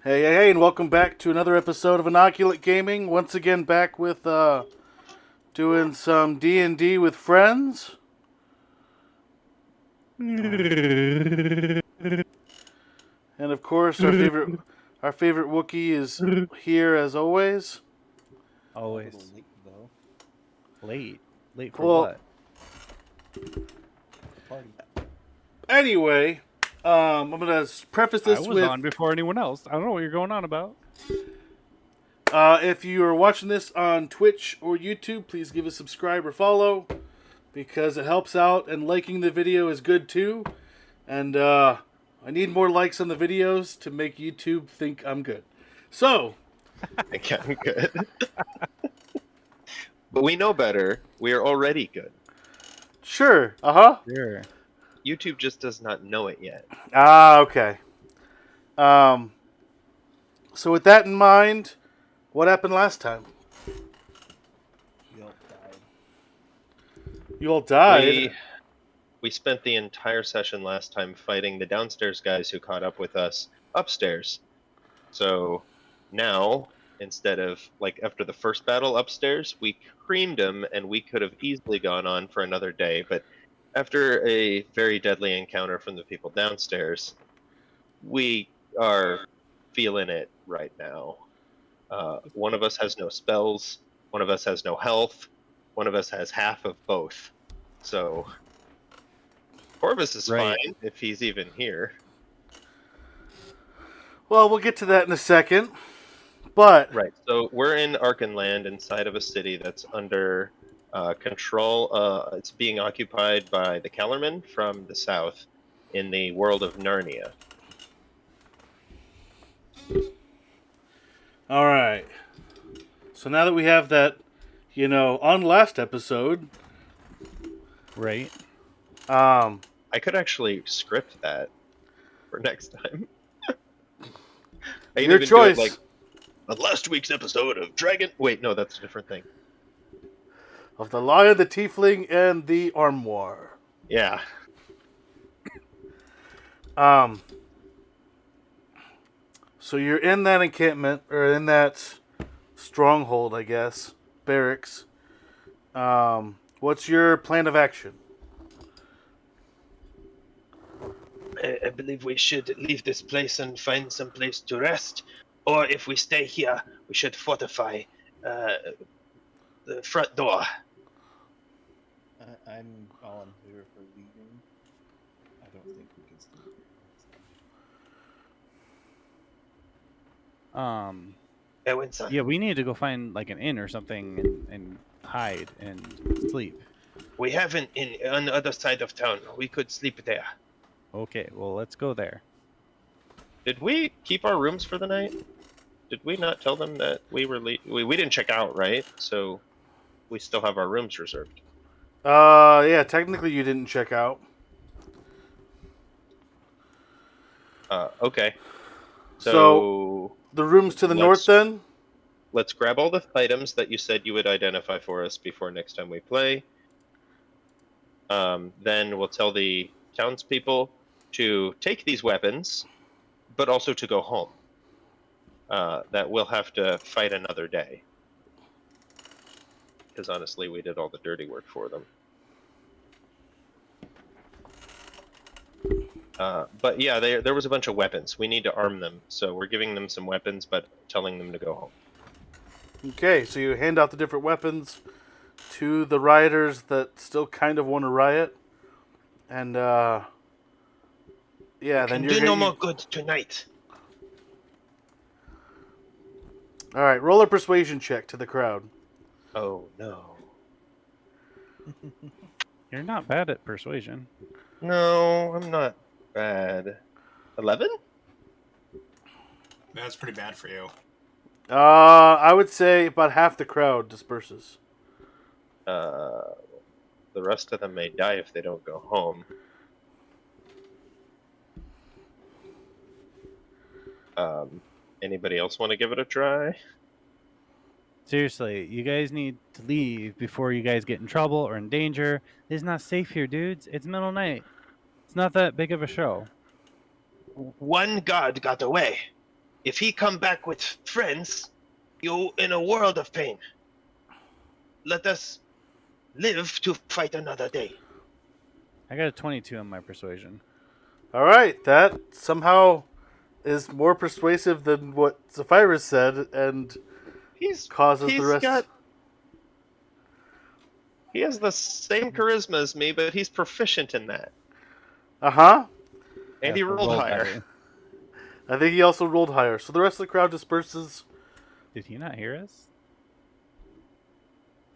Hey, and welcome back to another episode of Inoculate Gaming. Once again, back with doing some D&D with friends. Always. And of course, our favorite Wookiee is here as always. A little late, though. Late. Late for Well, what? Party. anyway, I'm gonna preface I this was with on before anyone else. I don't know what you're going on about. if you are watching this on Twitch or YouTube, please give a subscribe or follow because it helps out, and liking the video is good too. And I need more likes on the videos to make YouTube think I'm good. So, Again, good. But we know better. We are already good. sure. Uh-huh. Sure. YouTube just does not know it yet. Okay. Um, so with that in mind, what happened last time? We all died. You all died. We spent the entire session last time fighting the downstairs guys who caught up with us upstairs. So now, instead of, like, after the first battle upstairs, we creamed them and we could have easily gone on for another day. But after a very deadly encounter from the people downstairs, we are feeling it right now. One of us has no spells, one of us has no health, one of us has half of both. So Corvus is Right. fine if he's even here. Well, we'll get to that in a second. But Right. So we're in Arkenland inside of a city that's under control. It's being occupied by the Kellerman from the south in the world of Narnia. all right. So now that we have that, on last episode, Right. I could actually script that for next time. I can your even choice. do it like on last week's episode of Dragon. Wait, no, that's a different thing. Of the Lion, the Tiefling, and the Armoire. Yeah. So you're in that encampment, or in that stronghold, I guess, barracks. What's your plan of action? I believe we should leave this place and find some place to rest. Or if we stay here, we should fortify the front door. I'm all in favor for leaving. I don't think we can stay here. Ewan-san. Yeah, we need to go find like an inn or something and hide and sleep. We have an inn on the other side of town. We could sleep there. Okay, well let's go there. Did we keep our rooms for the night? Did we not tell them that we were we didn't check out, right? So we still have our rooms reserved. Yeah, technically you didn't check out. Okay. So the rooms to the north, then? Let's grab all the items that you said you would identify for us before next time we play. Then we'll tell the townspeople to take these weapons, but also to go home. That we'll have to fight another day. Because honestly, we did all the dirty work for them. But yeah, there was a bunch of weapons. We need to arm them. So we're giving them some weapons, but telling them to go home. Okay, so you hand out the different weapons to the rioters that still kind of want to riot. And, yeah, then you're do no more good tonight. Alright, roll a persuasion check to the crowd. Oh, no. You're not bad at persuasion. No, I'm not bad. 11? That's pretty bad for you. I would say about half the crowd disperses. The rest of them may die if they don't go home. Anybody else want to give it a try? Seriously, you guys need to leave before you guys get in trouble or in danger. It's not safe here, dudes. It's middle of night. It's not that big of a show. One guard got away. If he come back with friends, you in a world of pain. Let us live to fight another day. I got a 22 on my persuasion. All right, that somehow is more persuasive than what Zephyrus said, and causes the rest. He has the same charisma as me, but he's proficient in that. Uh-huh. And he Yeah, so rolled higher. better. I think he also rolled higher. So the rest of the crowd disperses. Did he not hear us?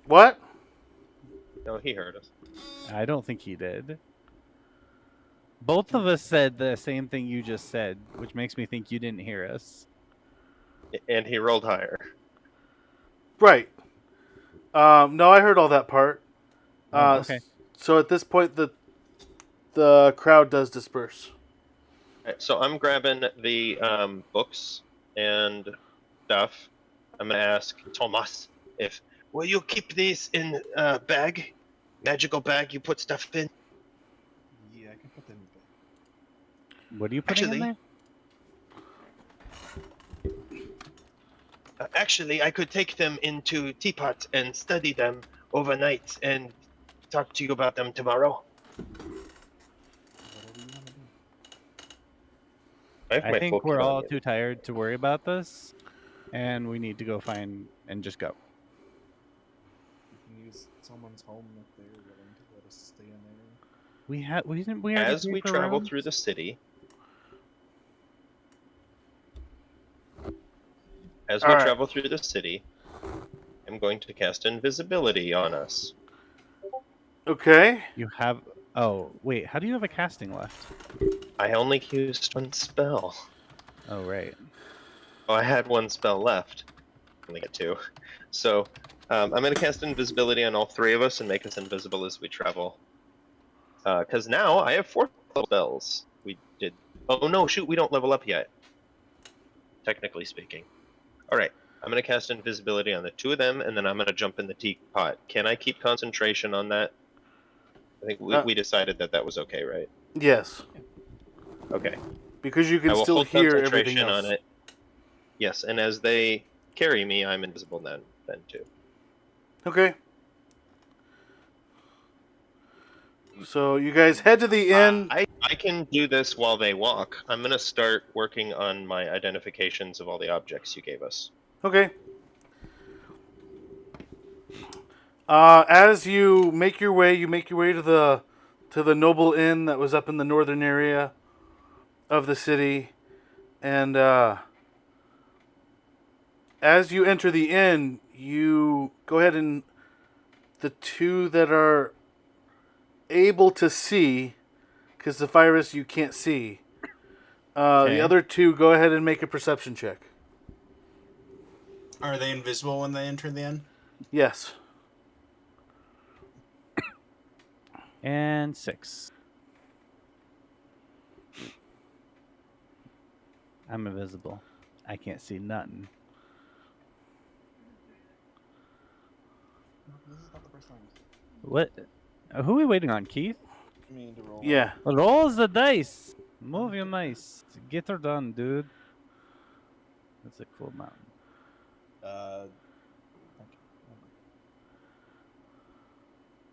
What? No, he heard us. I don't think he did. Both of us said the same thing you just said, which makes me think you didn't hear us. And he rolled higher. Right. No, I heard all that part. Oh, okay. So at this point, the crowd does disperse. Right, so I'm grabbing the books and stuff. I'm gonna ask Thomas if will you keep these in a bag, magical bag you put stuff in. Yeah, I can put them in the What are you putting in there? Actually, I could take them into Teapot and study them overnight and talk to you about them tomorrow. whatever you want to do. I think we're all too tired to worry about this, and we need to go find and just go. We can use someone's home if they're willing to let us stay in there. We As we travel through the city. As we travel through the city, I'm going to cast invisibility on us. Okay. You have. Oh wait, how do you have a casting left? I only used one spell. Oh right. Oh, I had one spell left. I only got two. So, I'm going to cast invisibility on all three of us and make us invisible as we travel. Because now I have 4 spells. We did. Oh no, shoot, we don't level up yet. Technically speaking. Alright, I'm going to cast invisibility on the 2 of them, and then I'm going to jump in the teapot. Can I keep concentration on that? I think we decided that was okay, right? Yes. Okay. Because you I can will still hold hear everything concentration else. on it. Yes, and as they carry me, I'm invisible then too. Okay. So you guys head to the inn. I can do this while they walk. I'm going to start working on my identifications of all the objects you gave us. Okay. As you make your way to the noble inn that was up in the northern area of the city, and as you enter the inn, you go ahead and the 2 that are able to see, because Zephyrus you can't see. The other 2 go ahead and make a perception check. Are they invisible when they enter the inn? Yes. And 6. I'm invisible. I can't see nothing. This is not the first time. What? Who are we waiting on, Keith? I mean, to roll. Yeah. Roll the dice. Move your mice. Get her done, dude. That's a cool mountain. Thank you.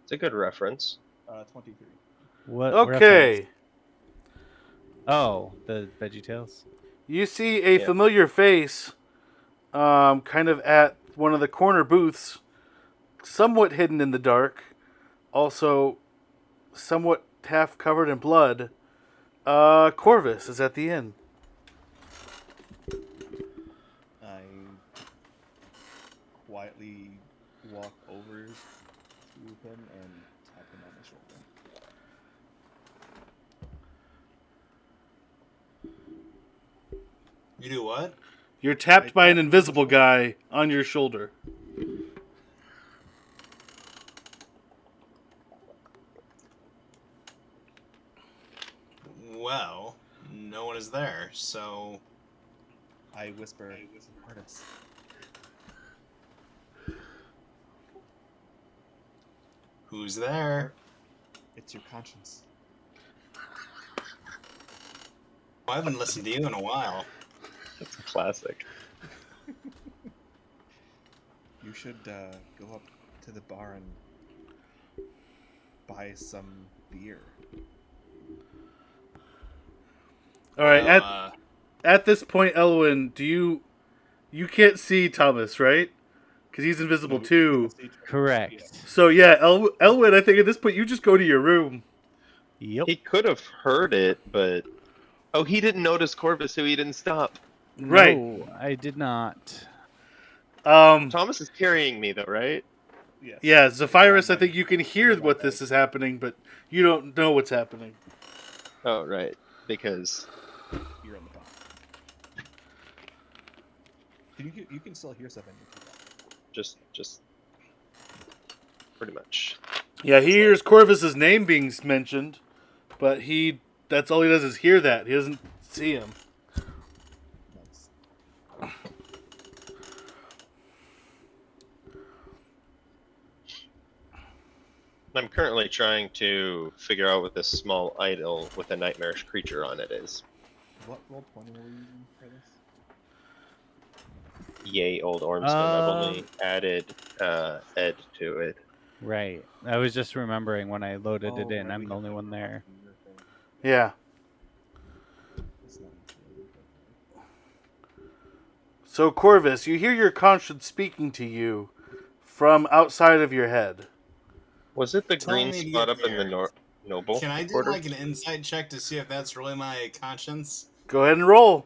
It's a good reference. 23. What? Okay. Reference? Oh, the VeggieTales. You see a familiar face, kind of at one of the corner booths, somewhat hidden in the dark, also somewhat half covered in blood. Corvus is at the inn. I quietly walk over to him and tap him on the shoulder. You do what? You're tapped by an invisible guy on your shoulder. Well, no one is there, so... I whisper, artist. Who's there? It's your conscience. I haven't listened to you in a while. Classic. You should go up to the bar and buy some beer. All right. Well, At this point, Elwyn, you can't see Thomas, right? Because he's invisible too. Correct. So yeah, Elwyn, I think at this point you just go to your room. Yep. He could have heard it, but he didn't notice Corvus, so he didn't stop. Right. No, I did not. Thomas is carrying me, though, right? Yes. Yeah, Zephyrus, I think you can hear what this is happening, but you don't know what's happening. Oh, right, because You're in the bar. You can still hear stuff in your keyboard. just pretty much. Yeah, he hears Corvus's name being mentioned, but that's all he does is hear that. He doesn't see him. Nice. I'm currently trying to figure out what this small idol with a nightmarish creature on it is. What roll 20 were you using for this? Yay, old Ormston. I've only added Ed to it. Right. I was just remembering when I loaded it Oh, in. right, I'm we the only got one there. your thing. Yeah. It's not included, but- So Corvus, you hear your conscience speaking to you from outside of your head. Was it the Tell green me to spot get up in the there. noble? can I do quarter? like an insight check to see if that's really my conscience? Go ahead and roll.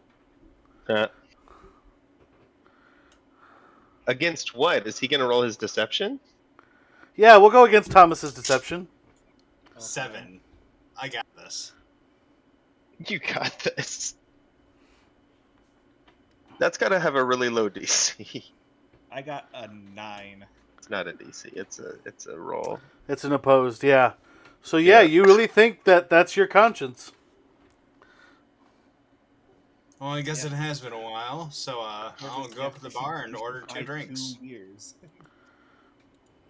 Against what? Is he going to roll his deception? Yeah, we'll go against Thomas's deception. 7. I got this. You got this. That's got to have a really low DC. I got a 9. It's not a DC. It's a roll. It's an opposed, yeah. So yeah, you really think that that's your conscience. Well, I guess Yeah. it has been a while, so I'll go up to the bar and order 2 drinks. 2 beers.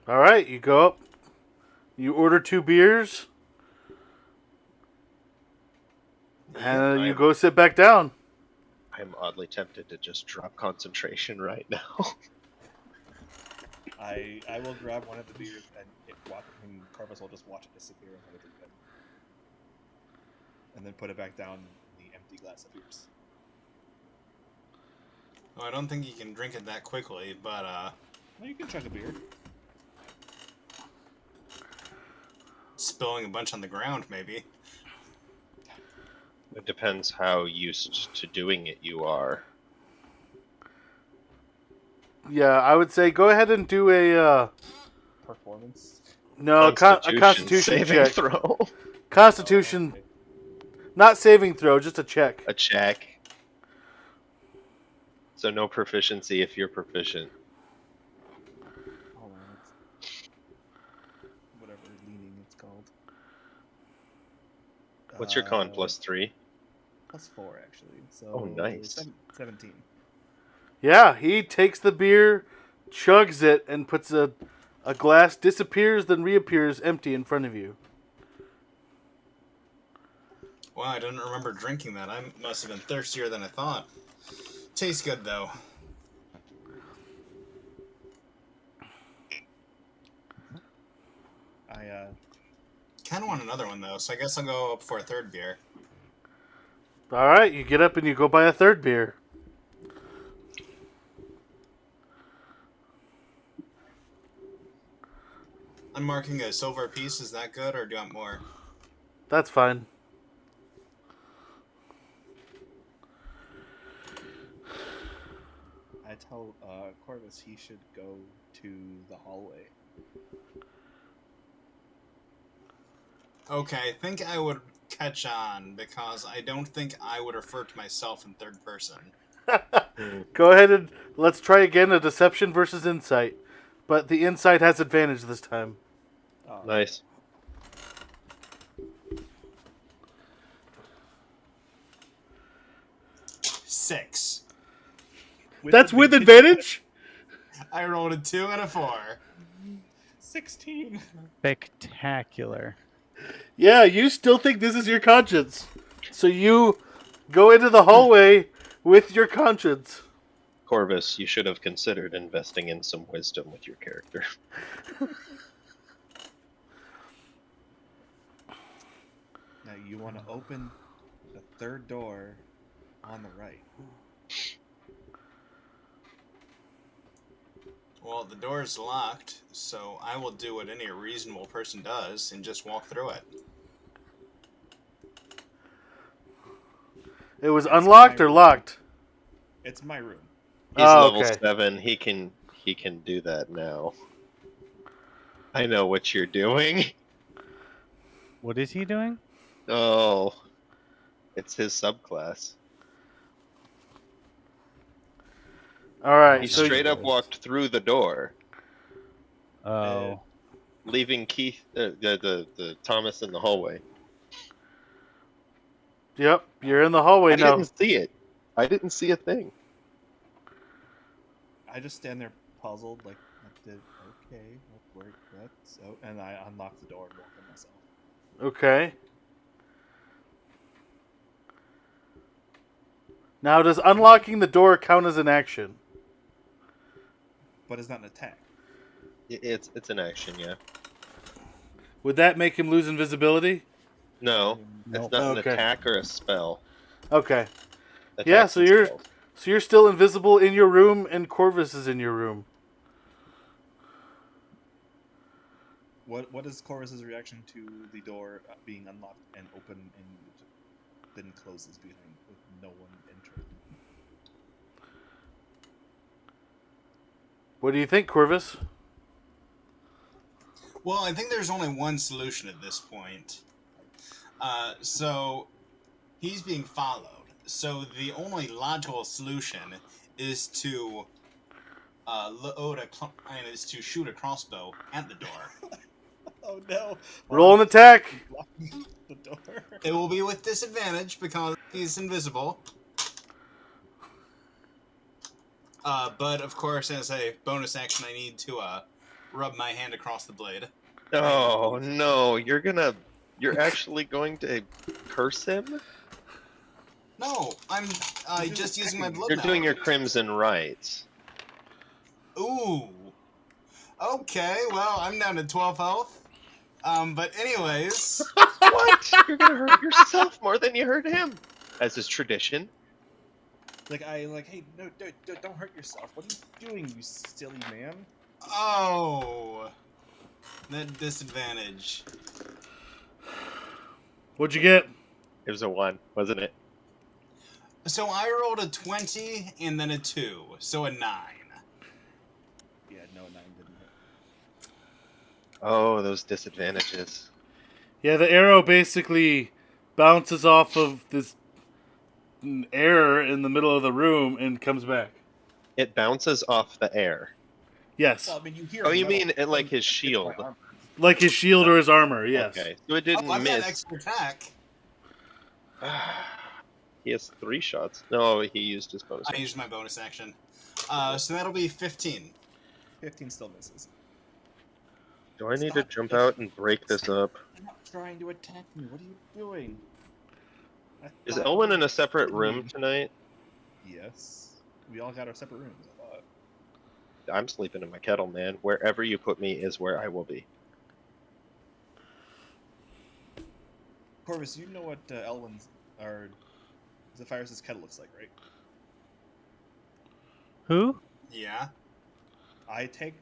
All right, you go up. You order 2 beers. And you go sit back down. I'm oddly tempted to just drop concentration right now. I will grab one of the beers and Corvus will just watch it disappear and let it drink it. And then put it back down in the empty glass of beers. Well, I don't think you can drink it that quickly, but Well, you can chug a beer. spilling a bunch on the ground, maybe. It depends how used to doing it you are. Yeah, I would say go ahead and do a Performance. a Constitution saving check. throw. Constitution, Oh, okay. not saving throw, just a check. A check. So no proficiency if you're proficient. Hold on, it's whatever leaning it's called. What's your con? +3? +4 actually. So Oh, nice. 17. Yeah, he takes the beer, chugs it, and puts a glass, disappears, then reappears empty in front of you. Well, I didn't remember drinking that. I must have been thirstier than I thought. Tastes good, though. I Kind of want another one, though, so I guess I'll go up for a 3rd beer. All right, you get up and you go buy a 3rd beer. I'm marking a silver piece. Is that good, or do you want more? That's fine. tell Corvus he should go to the hallway. Okay, I think I would catch on, because I don't think I would refer to myself in 3rd person. Go ahead and let's try again a deception versus insight. But the insight has advantage this time. Oh, Nice. Six. That's with advantage? I rolled a 2 and a 4. 16. Spectacular. Yeah, you still think this is your conscience. So you go into the hallway, with your conscience. Corvus, you should have considered investing in some wisdom with your character. Now you want to open the third door on the right. Well, the door is locked, so I will do what any reasonable person does and just walk through it. It was It's unlocked my or room. locked? It's my room. He's Oh, level okay. 7. He can do that now. I know what you're doing. What is he doing? Oh, it's his subclass. All right. He So straight up walked through the door, Oh. leaving Keith, the Thomas in the hallway. yep, you're in the hallway I now. didn't see it. I didn't see a thing. I just stand there puzzled, like, okay, what, so, and I unlock the door and walk in myself. Okay. Now, does unlocking the door count as an action? But it's not an attack. It's an action, yeah. Would that make him lose invisibility? No, Nope. it's not an Okay. attack or a spell. Okay. Attacks Yeah, so and you're spells. so you're still invisible in your room, and Corvus is in your room. What is Corvus's reaction to the door being unlocked and open and then closes behind with no one entering? What do you think, Corvus? Well, I think there's only one solution at this point. So he's being followed. So the only logical solution is to shoot a crossbow at the door. Oh no! Roll an attack. Locking the door. It will be with disadvantage because he's invisible. But of course, as a bonus action, I need to rub my hand across the blade. Oh no, you're actually going to curse him? No, I'm just using my blood. You're now. doing your crimson rites. Ooh. Okay, well, I'm down to 12 health. But anyways, What? You're gonna hurt yourself more than you hurt him, as is tradition. Hey, no, don't hurt yourself. What are you doing, you silly man? oh, that disadvantage. What'd you get? It was a 1, wasn't it? So I rolled a 20 and then a 2, so a 9. Yeah, no, 9 didn't hit. Oh, those disadvantages. Yeah, the arrow basically bounces off of this air in the middle of the room and comes back. It bounces off the air. Yes. Well, I mean, you hear. Oh, you metal mean it like his hits my shield? armor. Like his shield or his armor, yes. Okay, so it didn't Oh, I've got miss. extra attack. He has 3 shots. No, he used his bonus. I action. used my bonus action. So that'll be 15. 15 still misses. Do I need to Stop jump it. out and break this up? I'm not trying to attack me. What are you doing? I Is thought Elwin you in a separate were room kidding. tonight? Yes. We all got our separate rooms, I thought. I'm sleeping in my kettle, man. Wherever you put me is where I will be. Corvus, you know what Elwin's or Zephyrus' kettle looks like, right? Who? Yeah. I take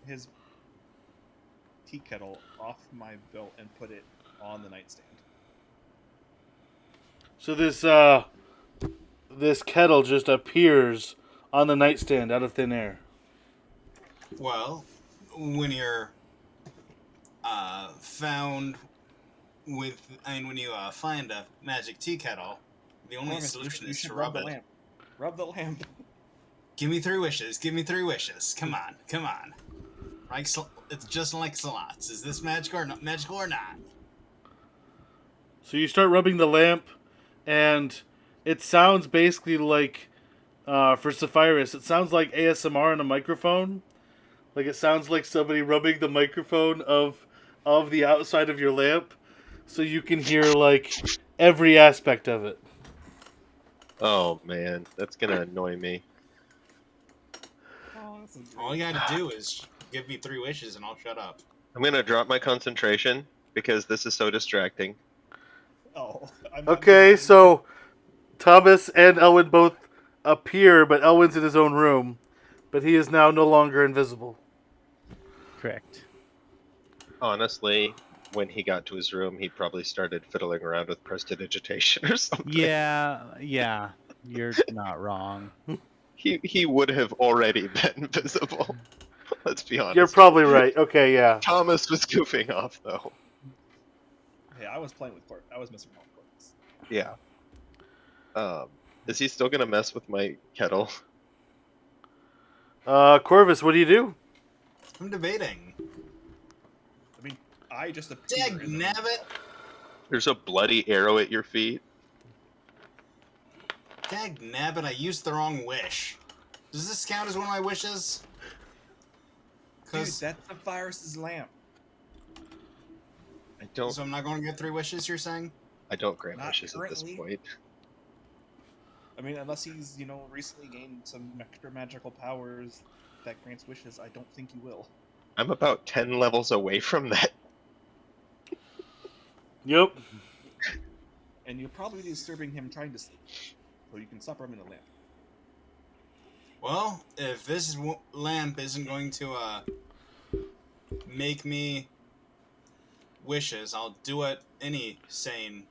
his tea kettle off my belt and put it on the nightstand. So this kettle just appears on the nightstand out of thin air. Well, when you're found with, when you find a magic tea kettle, the only Corvus, solution you is should to rub rub the it. lamp. Rub the lamp. Give me 3 wishes. Give me 3 wishes. Come on. Come on. Like it's just like slots. Is this magical or not? Magical or not? So you start rubbing the lamp, and it sounds basically like, for Zephyrus, it sounds like ASMR on a microphone. Like it sounds like somebody rubbing the microphone of the outside of your lamp, so you can hear like every aspect of it. Oh man, that's gonna annoy me. Oh, this is All you gotta do is give me 3 wishes and I'll shut up. I'm gonna drop my concentration because this is so distracting. Oh, I'm Okay, not so Thomas and Elwin both appear, but Elwin's in his own room. But he is now no longer invisible. Correct. Honestly, when he got to his room, he probably started fiddling around with prestidigitation or something. Yeah, you're not wrong. He would have already been visible. Let's be honest. You're probably right. Okay, yeah. Thomas was goofing off though. Hey, I was playing with Corp. I was messing around with Corpus. Yeah. Is he still gonna mess with my kettle? Corvus, what do you do? I'm debating. I mean, I just appear. Dag nabbit! There's a bloody arrow at your feet. Dag nabbit, I used the wrong wish. Does this count as one of my wishes? Dude, Cause that's the virus's lamp. I don't. so I'm not going to get 3 wishes. You're saying? I don't grant Not wishes at this currently. point. I mean, unless he's, recently gained some extra magical powers that grants wishes, I don't think he will. I'm about 10 levels away from that. Yep. And you'll probably be disturbing him trying to sleep, so you can stop rubbing the lamp. Well, if this lamp isn't going to make me wishes, I'll do what any sane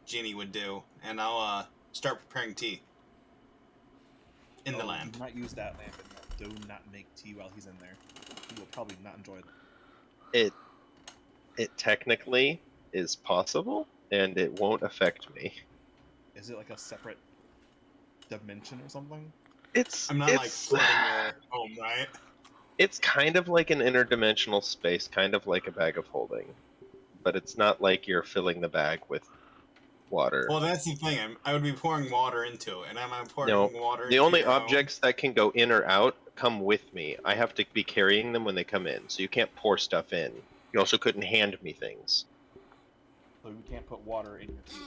genie would do, and I'll start preparing tea in the Oh, lamp. Do not use that lamp and do not make tea while he's in there. He will probably not enjoy that. It technically is possible, and it won't affect me. Is it like a separate dimension or something? I'm not like flooding your home, right? It's kind of like an interdimensional space, kind of like a bag of holding, but it's not like you're filling the bag with water. Well, that's the thing. I would be pouring water into it, and am I pouring No, water? the into only your home? objects that can go in or out come with me. I have to be carrying them when they come in, so you can't pour stuff in. You also couldn't hand me things. So you can't put water in your tea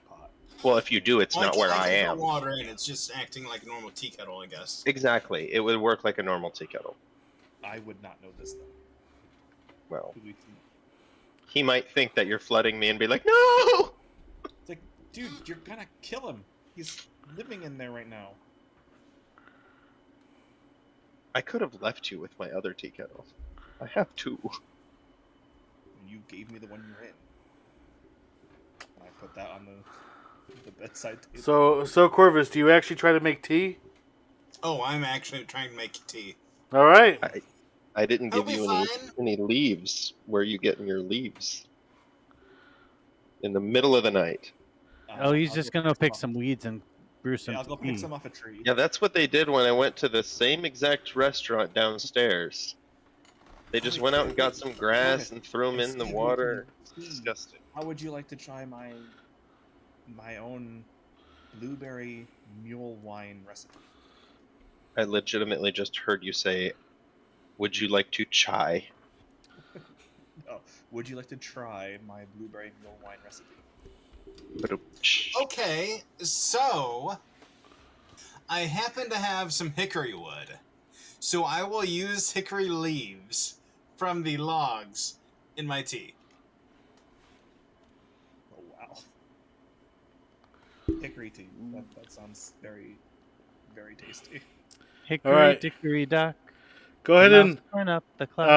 pot. Well, if you do, it's Well, not where I can am. Put water in. It's just acting like a normal tea kettle, I guess. Exactly. It would work like a normal tea kettle. I would not know this though. Well, Could we see? he might think that you're flooding me and be like, no! It's like, dude, you're gonna kill him. He's living in there right now. I could have left you with my other tea kettle. I have 2. And you gave me the one you're in. And I put that on the bedside table. So Corvus, do you actually try to make tea? Oh, I'm actually trying to make tea. All right. I didn't That'll give be you fine. any leaves. Where are you getting your leaves? In the middle of the night. Oh, he's I'll just go gonna pick some some weeds and brew some Yeah, I'll go pick tea. some off a tree. Yeah, that's what they did when I went to the same exact restaurant downstairs. They just went out and got some grass and threw them in the water. It's disgusting. How would you like to try my own blueberry mule wine recipe? I legitimately just heard you say, "Would you like to chai?" Oh, would you like to try my blueberry mule wine recipe? Okay, so I happen to have some hickory wood, so I will use hickory leaves from the logs in my tea. Oh wow. Hickory tea. That sounds very, very tasty. Hickory right. dickory dock. Go ahead and turn up the clock.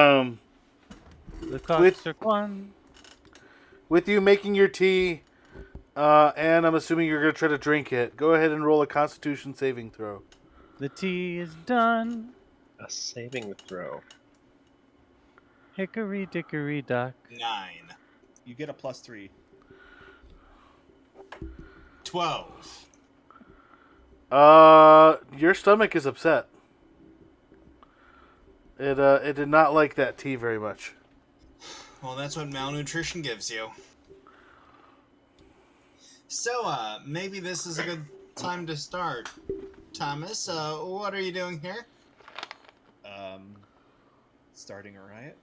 The with- clocks are one. with you making your tea, and I'm assuming you're gonna try to drink it. Go ahead and roll a Constitution saving throw. The tea is done. A saving throw. Hickory dickory dock. 9. You get a +3. 12. Your stomach is upset. It did not like that tea very much. Well, that's what malnutrition gives you. So, maybe this is a good time to start. Thomas, what are you doing here? Starting a riot.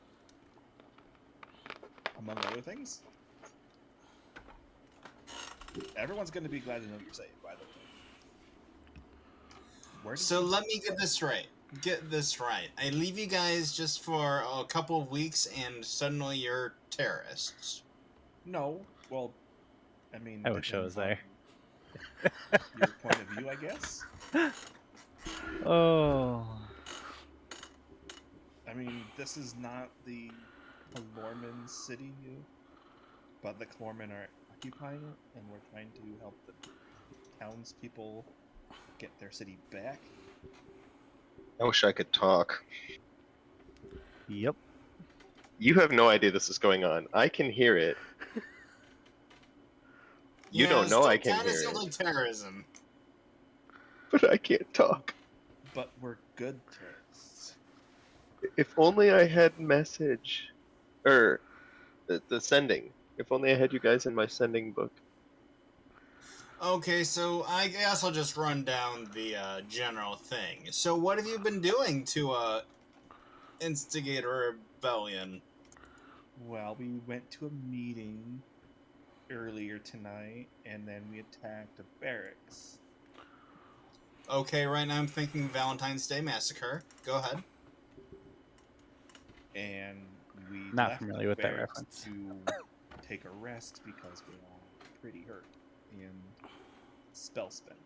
Among other things. Everyone's going to be glad to know you're safe, by the way. Where did So you- let me get this right. Get this right. I leave you guys just for a couple of weeks, and suddenly you're terrorists. No. Well, I mean, I wish I was depends there. on your point of view, I guess. Oh. I mean, this is not the Calorman city, but the Calorman are occupying it, and we're trying to help the townspeople get their city back. I wish I could talk. Yep. You have no idea this is going on. I can hear it. You don't know I can Kind of hear sounds it. like terrorism. But I can't talk. But we're good terrorists. If only I had message. Or the sending. If only I had you guys in my sending book. Okay, so I guess I'll just run down the general thing. So what have you been doing to instigate a rebellion? Well, we went to a meeting earlier tonight, and then we attacked a barracks. Okay, right now I'm thinking Valentine's Day Massacre. Go ahead. And we Not left familiar the with that barracks reference. to take a rest because we're all pretty hurt and spell spent.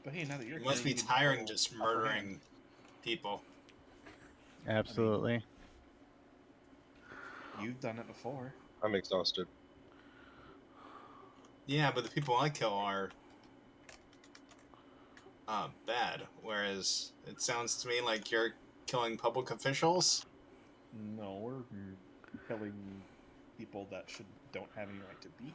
But hey, now that you're It must here, be you can tiring roll just upper murdering hand. people. Absolutely. You've done it before. I'm exhausted. Yeah, but the people I kill are bad. Whereas it sounds to me like you're killing public officials. No, we're killing people that don't have any right to be.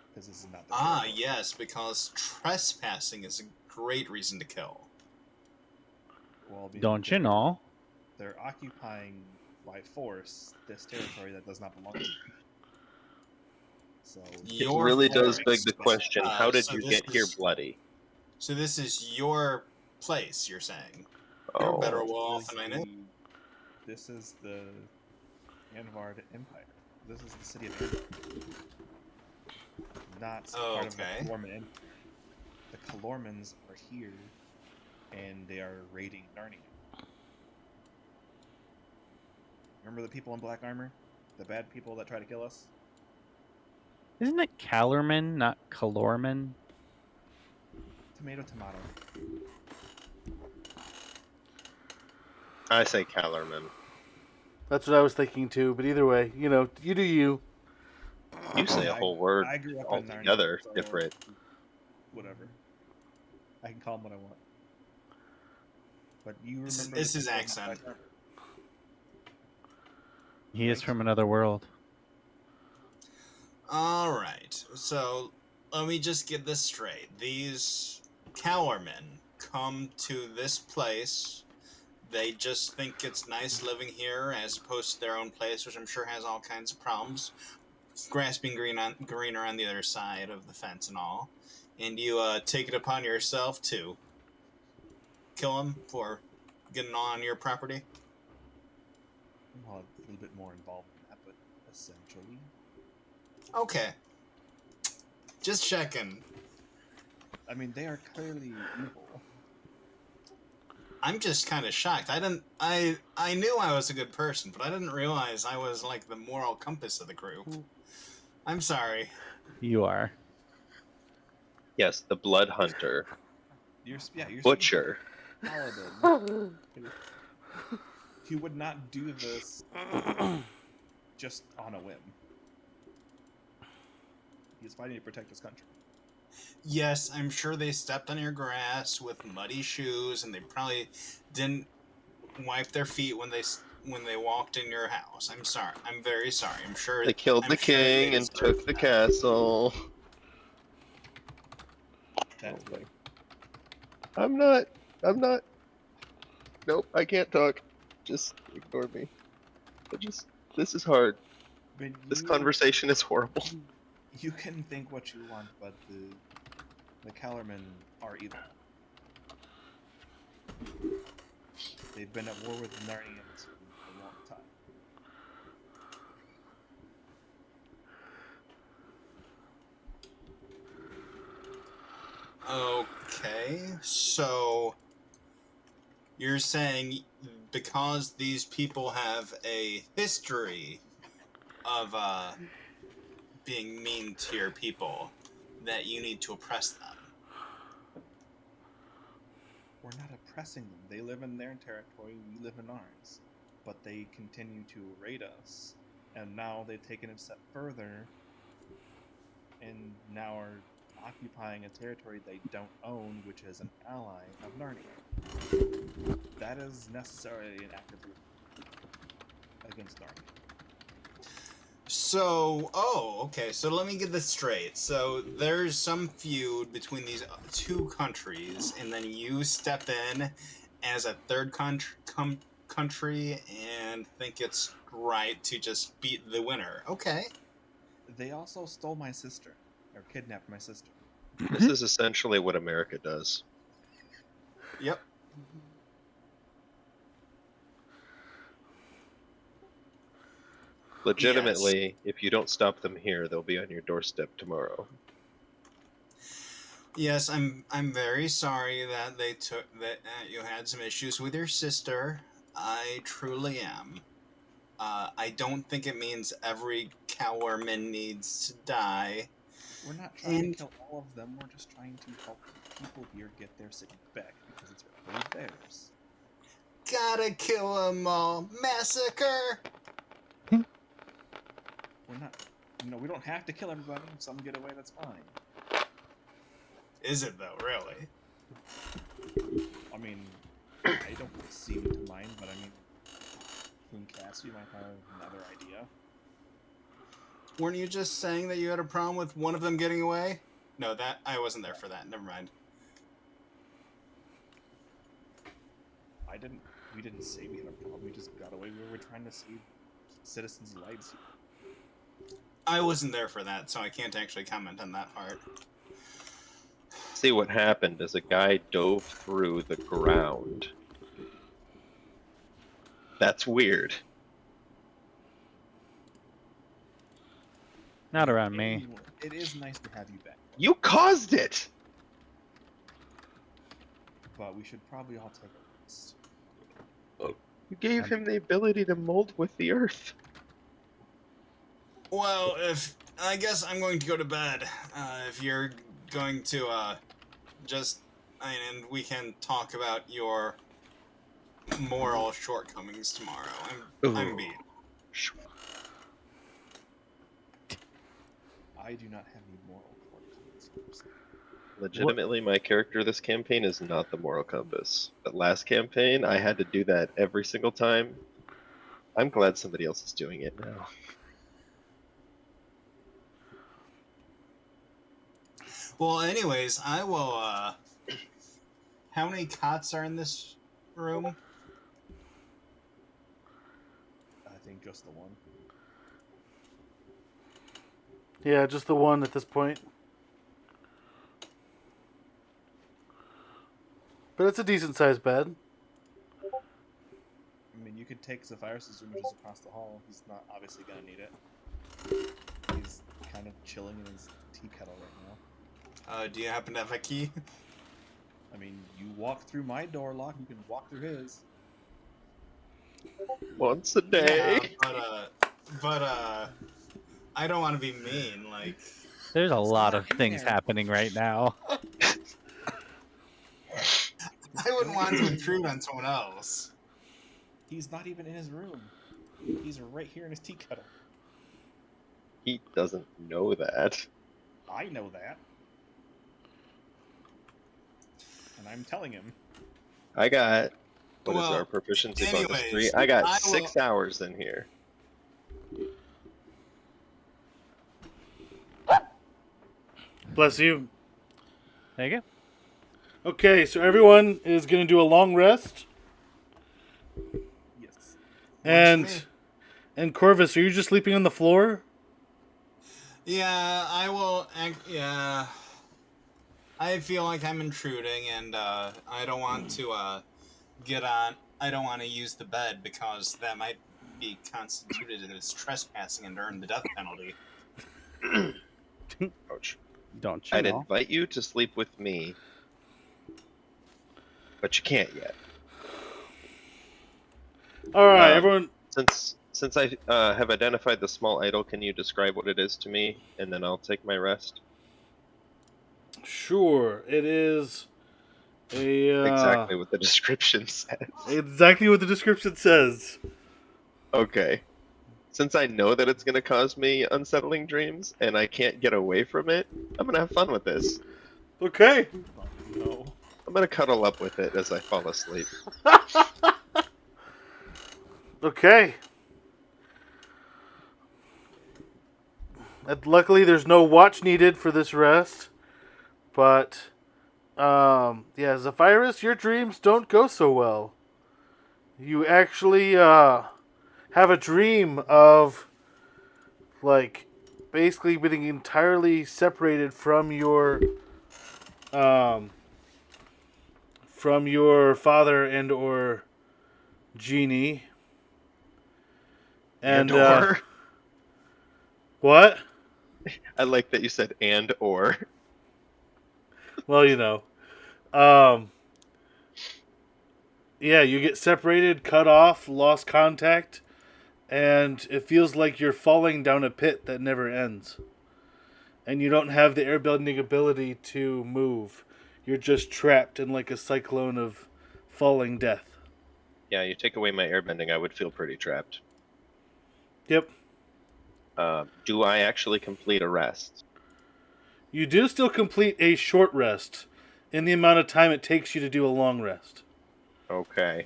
Because this is not the territory. Yes, because trespassing is a great reason to kill. Well, I mean, Don't you know? They're occupying by force this territory that does not belong to them. So It really does beg the place. question, how did so you this get here is- bloody? So this is your place, you're saying? Oh, You're better off than I know. This is the Anvard Empire. This is the city of Anvard. Not part of the Okay. Calorman Empire. The Calormans are here, and they are raiding Narnia. Remember the people in black armor? The bad people that try to kill us? Isn't it Calorman, not Calorman? Tomato, tomato. I say Calorman. That's what I was thinking too. But either way, you know, you do you. You say a whole word I grew up in Narnia, altogether so different. Whatever. I can call him what I want. But you remember It's the his people in accent. black armor? He is from another world. Alright, so let me just get this straight. These Calormen come to this place. They just think it's nice living here as opposed to their own place, which I'm sure has all kinds of problems. Grasping greener on the other side of the fence and all. And you take it upon yourself to kill him for getting on your property? Well, a little bit more involved in that, but essentially. Okay. Just checking. I mean, they are clearly evil. I'm just kind of shocked. I knew I was a good person, but I didn't realize I was like the moral compass of the group. I'm sorry. You are. Yes, the blood hunter. You're Butcher. paladin. He would not do this just on a whim. He's fighting to protect his country. Yes, I'm sure they stepped on your grass with muddy shoes, and they probably didn't wipe their feet when they walked in your house. I'm sorry. I'm very sorry. I'm sure They killed the sure king they and deserve took the that. castle. That's good. I'm not. Nope, I can't talk. Just ignore me. This is hard. But This conversation is horrible. You can think what you want, but the Calormen are evil. They've been at war with the Narnians for a long time. Okay, so you're saying because these people have a history of being mean to your people, that you need to oppress them. We're not oppressing them. They live in their territory, we live in ours. But they continue to raid us, and now they've taken it a step further, and now are occupying a territory they don't own, which is an ally of Narnia. That is necessarily an act of against Narnia. So, okay, so let me get this straight. So there's some feud between these two countries, and then you step in as a third country and think it's right to just beat the winner. Okay. They also stole my sister, or kidnapped my sister. This is essentially what America does. Yep. Legitimately, if you don't stop them here, they'll be on your doorstep tomorrow. Yes, I'm very sorry that you had some issues with your sister. I truly am. I don't think it means every Cowerman needs to die. We're not trying And to kill all of them, we're just trying to help the people here get their city back, because it's really theirs. gotta kill 'em all. Massacre! We're not, we don't have to kill everybody. If some get away, that's fine. Is it though, really? I mean, I don't seem to mind, but I mean, Queen Cassie might have another idea. Weren't you just saying that you had a problem with one of them getting away? No, that I wasn't there for that. Never mind. We didn't say we had a problem. We just got away. We were trying to save citizens' lives here. I wasn't there for that, so I can't actually comment on that part. See, what happened is a guy dove through the ground. That's weird. Not around me. Anyway, it is nice to have you back, You caused it! but we should probably all take a rest. You gave him the ability to mold with the earth. Well, I guess I'm going to go to bed. If you're going to and we can talk about your moral shortcomings tomorrow. I'm beat. I do not have any moral shortcomings. Legitimately, my character this campaign is not the moral compass. But last campaign, I had to do that every single time. I'm glad somebody else is doing it now. Well, anyways, I will, how many cots are in this room? I think just the one. Yeah, just the one at this point. But it's a decent sized bed. I mean, you could take Zephyrus' room, which is across the hall. He's not obviously going to need it. He's kind of chilling in his tea kettle right now. Do you happen to have a key? I mean, you walk through my door lock, you can walk through his. Once a day. Yeah, but I don't want to be mean, like... There's a lot of not in things there. happening right now. I wouldn't want to intrude on someone else. He's not even in his room. He's right here in his tea kettle. He doesn't know that. I know that. And I'm telling him. I got... What is Well, our proficiency bonus? anyways, 3? I got I 6 hours in here. Bless you. There you go. Okay, so everyone is going to do a long rest. Yes. And Corvus, are you just sleeping on the floor? Yeah, I will... Yeah... I feel like I'm intruding, and I don't want to I don't want to use the bed, because that might be constituted as trespassing and earn the death penalty. Ouch. Don't you I'd know? invite you to sleep with me, but you can't yet. All right, Um, everyone. Since I have identified the small idol, can you describe what it is to me, and then I'll take my rest? Sure, it is Exactly what the description says. exactly what the description says. Okay. Since I know that it's going to cause me unsettling dreams, and I can't get away from it, I'm going to have fun with this. Okay. Oh, no. I'm going to cuddle up with it as I fall asleep. Okay. Luckily, there's no watch needed for this rest. But, yeah, Zephyrus, your dreams don't go so well. You actually have a dream of, like, basically being entirely separated um, from your father and or genie. And or. what? I like that you said and or. Well, you know. Um, yeah, you get separated, cut off, lost contact, and it feels like you're falling down a pit that never ends. And you don't have the airbending ability to move. You're just trapped in like a cyclone of falling death. Yeah, you take away my airbending, I would feel pretty trapped. Yep. Do I actually complete a rest? You do still complete a short rest in the amount of time it takes you to do a long rest. Okay.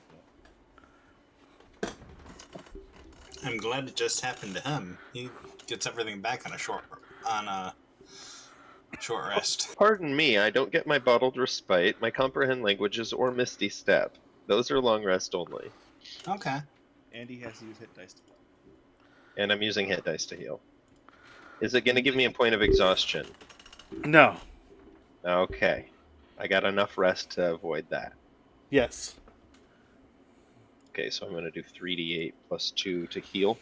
I'm glad it just happened to him. He gets everything back on a short rest. Pardon me, I don't get my bottled respite, my comprehend languages, or misty step. Those are long rest only. Okay. And he has to use hit dice to block. And I'm using hit dice to heal. Is it going to give me a point of exhaustion? No. Okay. I got enough rest to avoid that. Yes. Okay, so I'm going to do 3d8 plus 2 to heal.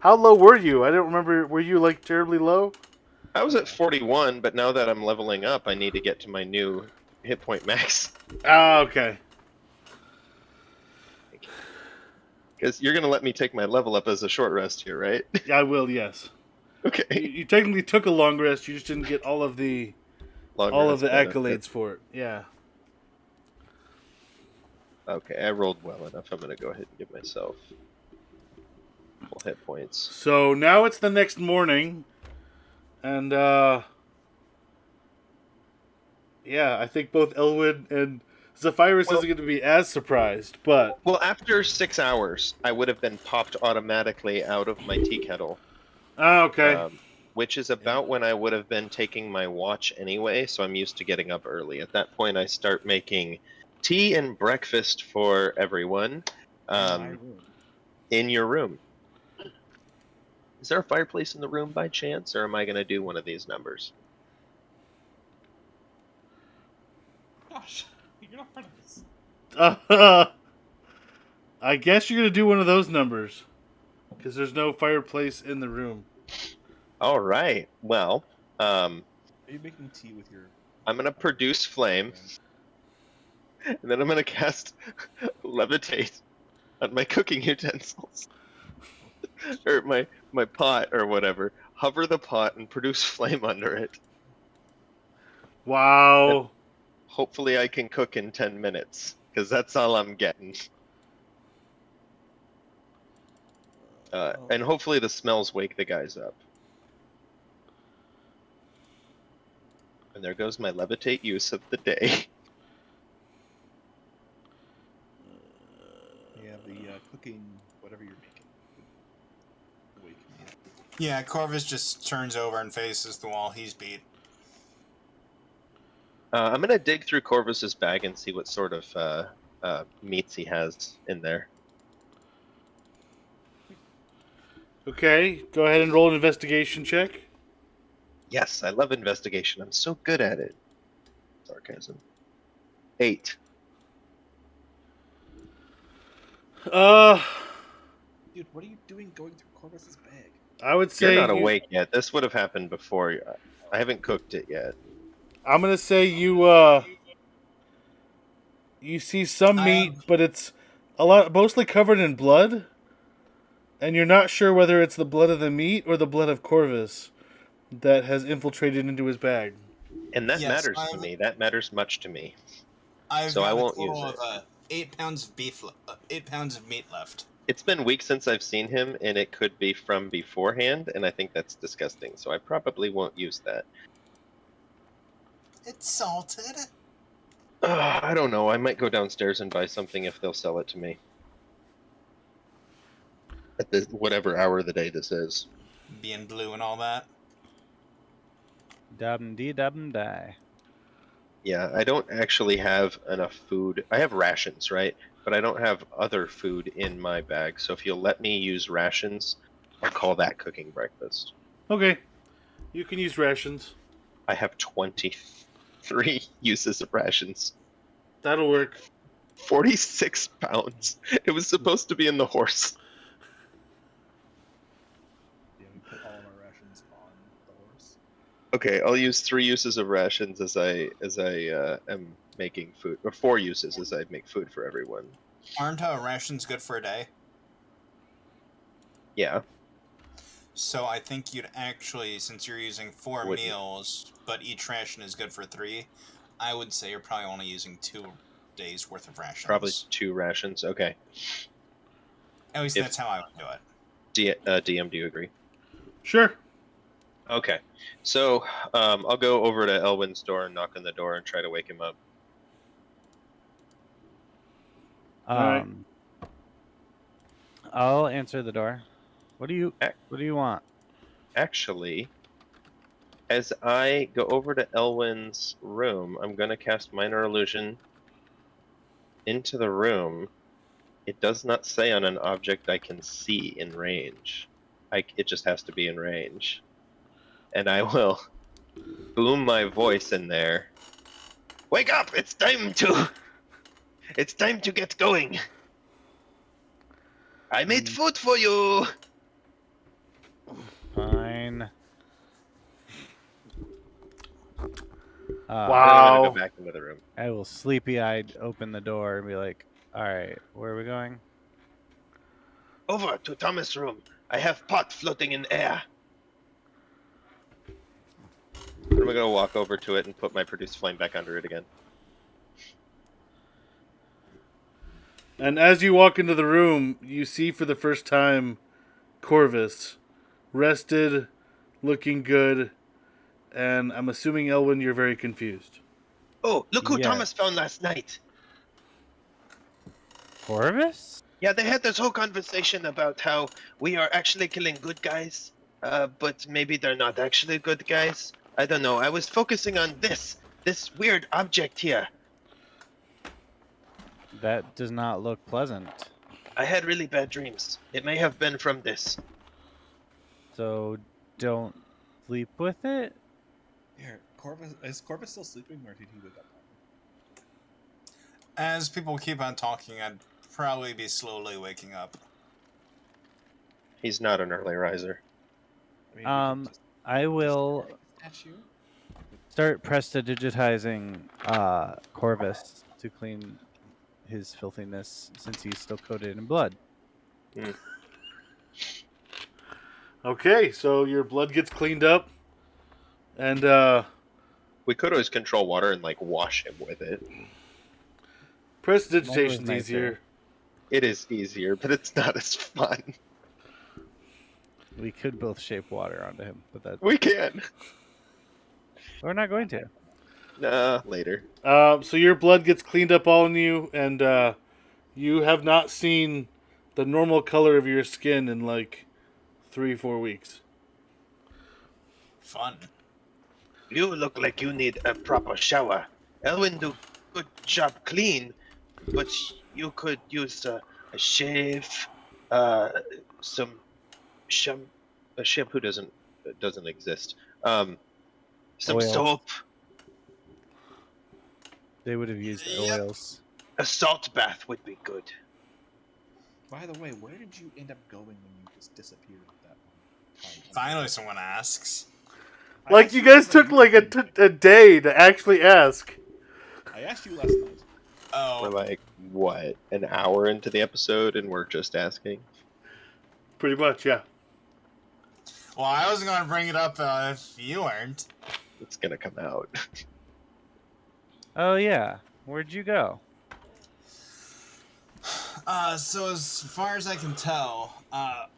How low were you? I don't remember. Were you like terribly low? I was at 41, but now that I'm leveling up, I need to get to my new hit point max. Ah, okay. Because you're going to let me take my level up as a short rest here, right? I will. Yes. Okay. You technically took a long rest. You just didn't get all of the Benefit. accolades for it. Yeah. Okay, I rolled well enough. I'm going to go ahead and give myself full hit points. So now it's the next morning, and yeah, I think both Elwood and Zephyrus isn't going to be as surprised, but Well, after 6 hours, I would have been popped automatically out of my tea kettle. okay. Which is about when I would have been taking my watch anyway, so I'm used to getting up early. At that point, I start making tea and breakfast for everyone My room. in your room. Is there a fireplace in the room by chance, or am I going to do one of these numbers? Gosh, you're not part of this. I guess you're going to do one of those numbers, because there's no fireplace in the room. All right. Well, Are you making tea with your... I'm going to produce flame, and then I'm going to cast levitate on my cooking utensils. Or my pot or whatever. Hover the pot and produce flame under it. Wow. Hopefully I can cook in 10 minutes, because that's all I'm getting. And hopefully the smells wake the guys up. And there goes my levitate use of the day. Yeah, the cooking, whatever you're making. Wake me up. Yeah, Corvus just turns over and faces the wall. He's beat. I'm going to dig through Corvus's bag and see what sort of meats he has in there. Okay, go ahead and roll an investigation check. Yes, I love investigation. I'm so good at it. Sarcasm. 8. Dude, what are you doing going through Corvus's bag? I would You're say not awake yet. This would have happened before. I haven't cooked it yet. I'm gonna say you see some meat, but it's mostly covered in blood, and you're not sure whether it's the blood of the meat or the blood of Corvus that has infiltrated into his bag. And that Yes, matters to me. That matters much to me. I've So I got a won't use total it. of 8 pounds of 8 pounds of meat left. It's been weeks since I've seen him, and it could be from beforehand, and I think that's disgusting. So I probably won't use that. It's salted. I don't know. I might go downstairs and buy something if they'll sell it to me. At this, whatever hour of the day this is. Being blue and all that. Dum-dee-dum-die. Yeah, I don't actually have enough food. I have rations, right? But I don't have other food in my bag. So if you'll let me use rations, I'll call that cooking breakfast. Okay, you can use rations. I have 23 uses of rations. That'll work. 46 pounds. It was supposed to be in the horse. Yeah, we put all of our rations on the horse. Okay, I'll use 3 uses of rations as I am making food, or 4 uses as I make food for everyone. Aren't rations good for a day? Yeah. So I think you'd actually, since you're using 4 Wouldn't. meals, but each ration is good for 3, I would say you're probably only using 2 days worth of rations. Probably 2 rations. Okay. At least if- that's how I would do it. DM, do you agree? Sure. Okay. So I'll go over to Elwin's door and knock on the door and try to wake him up. Alright. I'll answer the door. What do you want? Actually, as I go over to Elwin's room, I'm going to cast Minor Illusion into the room. It does not say on an object I can see in range. It just has to be in range. And I will boom my voice in there. Wake up! It's time to get going. I made food for you. Fine. Then I'm Wow. gonna go back into the room. I will sleepy-eyed open the door and be like, all right, where are we going? Over to Thomas' room. I have pot floating in air. I'm gonna walk over to it and put my produce flame back under it again. And as you walk into the room, you see for the first time Corvus, rested, looking good, and I'm assuming, Elwin, you're very confused. Oh, look who Yeah. Thomas found last night. Corvus? Yeah, they had this whole conversation about how we are actually killing good guys, but maybe they're not actually good guys. I don't know. I was focusing on this weird object here. That does not look pleasant. I had really bad dreams. It may have been from this. So don't sleep with it? Here, is Corvus still sleeping, or did he wake up? As people keep on talking, I'd probably be slowly waking up. He's not an early riser. I mean, we can just I will statue. start prestidigitizing Corvus to clean his filthiness since he's still coated in blood. Okay, so your blood gets cleaned up, and We could always control water and like wash him with it. prestidigitation's nicer. easier. It is easier, but it's not as fun. We could both shape water onto him, but We can. we're not going to. Nah, later. So your blood gets cleaned up all in you, and you have not seen the normal color of your skin in like 3-4 weeks. Fun. You look like you need a proper shower. Elwin do good job clean, but you could use a shave, some a shampoo doesn't exist. Some Oil. soap, They would have used Yep. oils. a salt bath would be good. By the way, where did you end up going when you just disappeared at that point? Finally, someone asks. I Like, asked you guys last night, took you like didn't. a day to actually ask. I asked you last night. Oh, We're like, what, an hour into the episode and we're just asking? Pretty much, yeah. well, I wasn't going to bring it up if you weren't. It's gonna come out. Oh yeah, where'd you go? So as far as I can tell,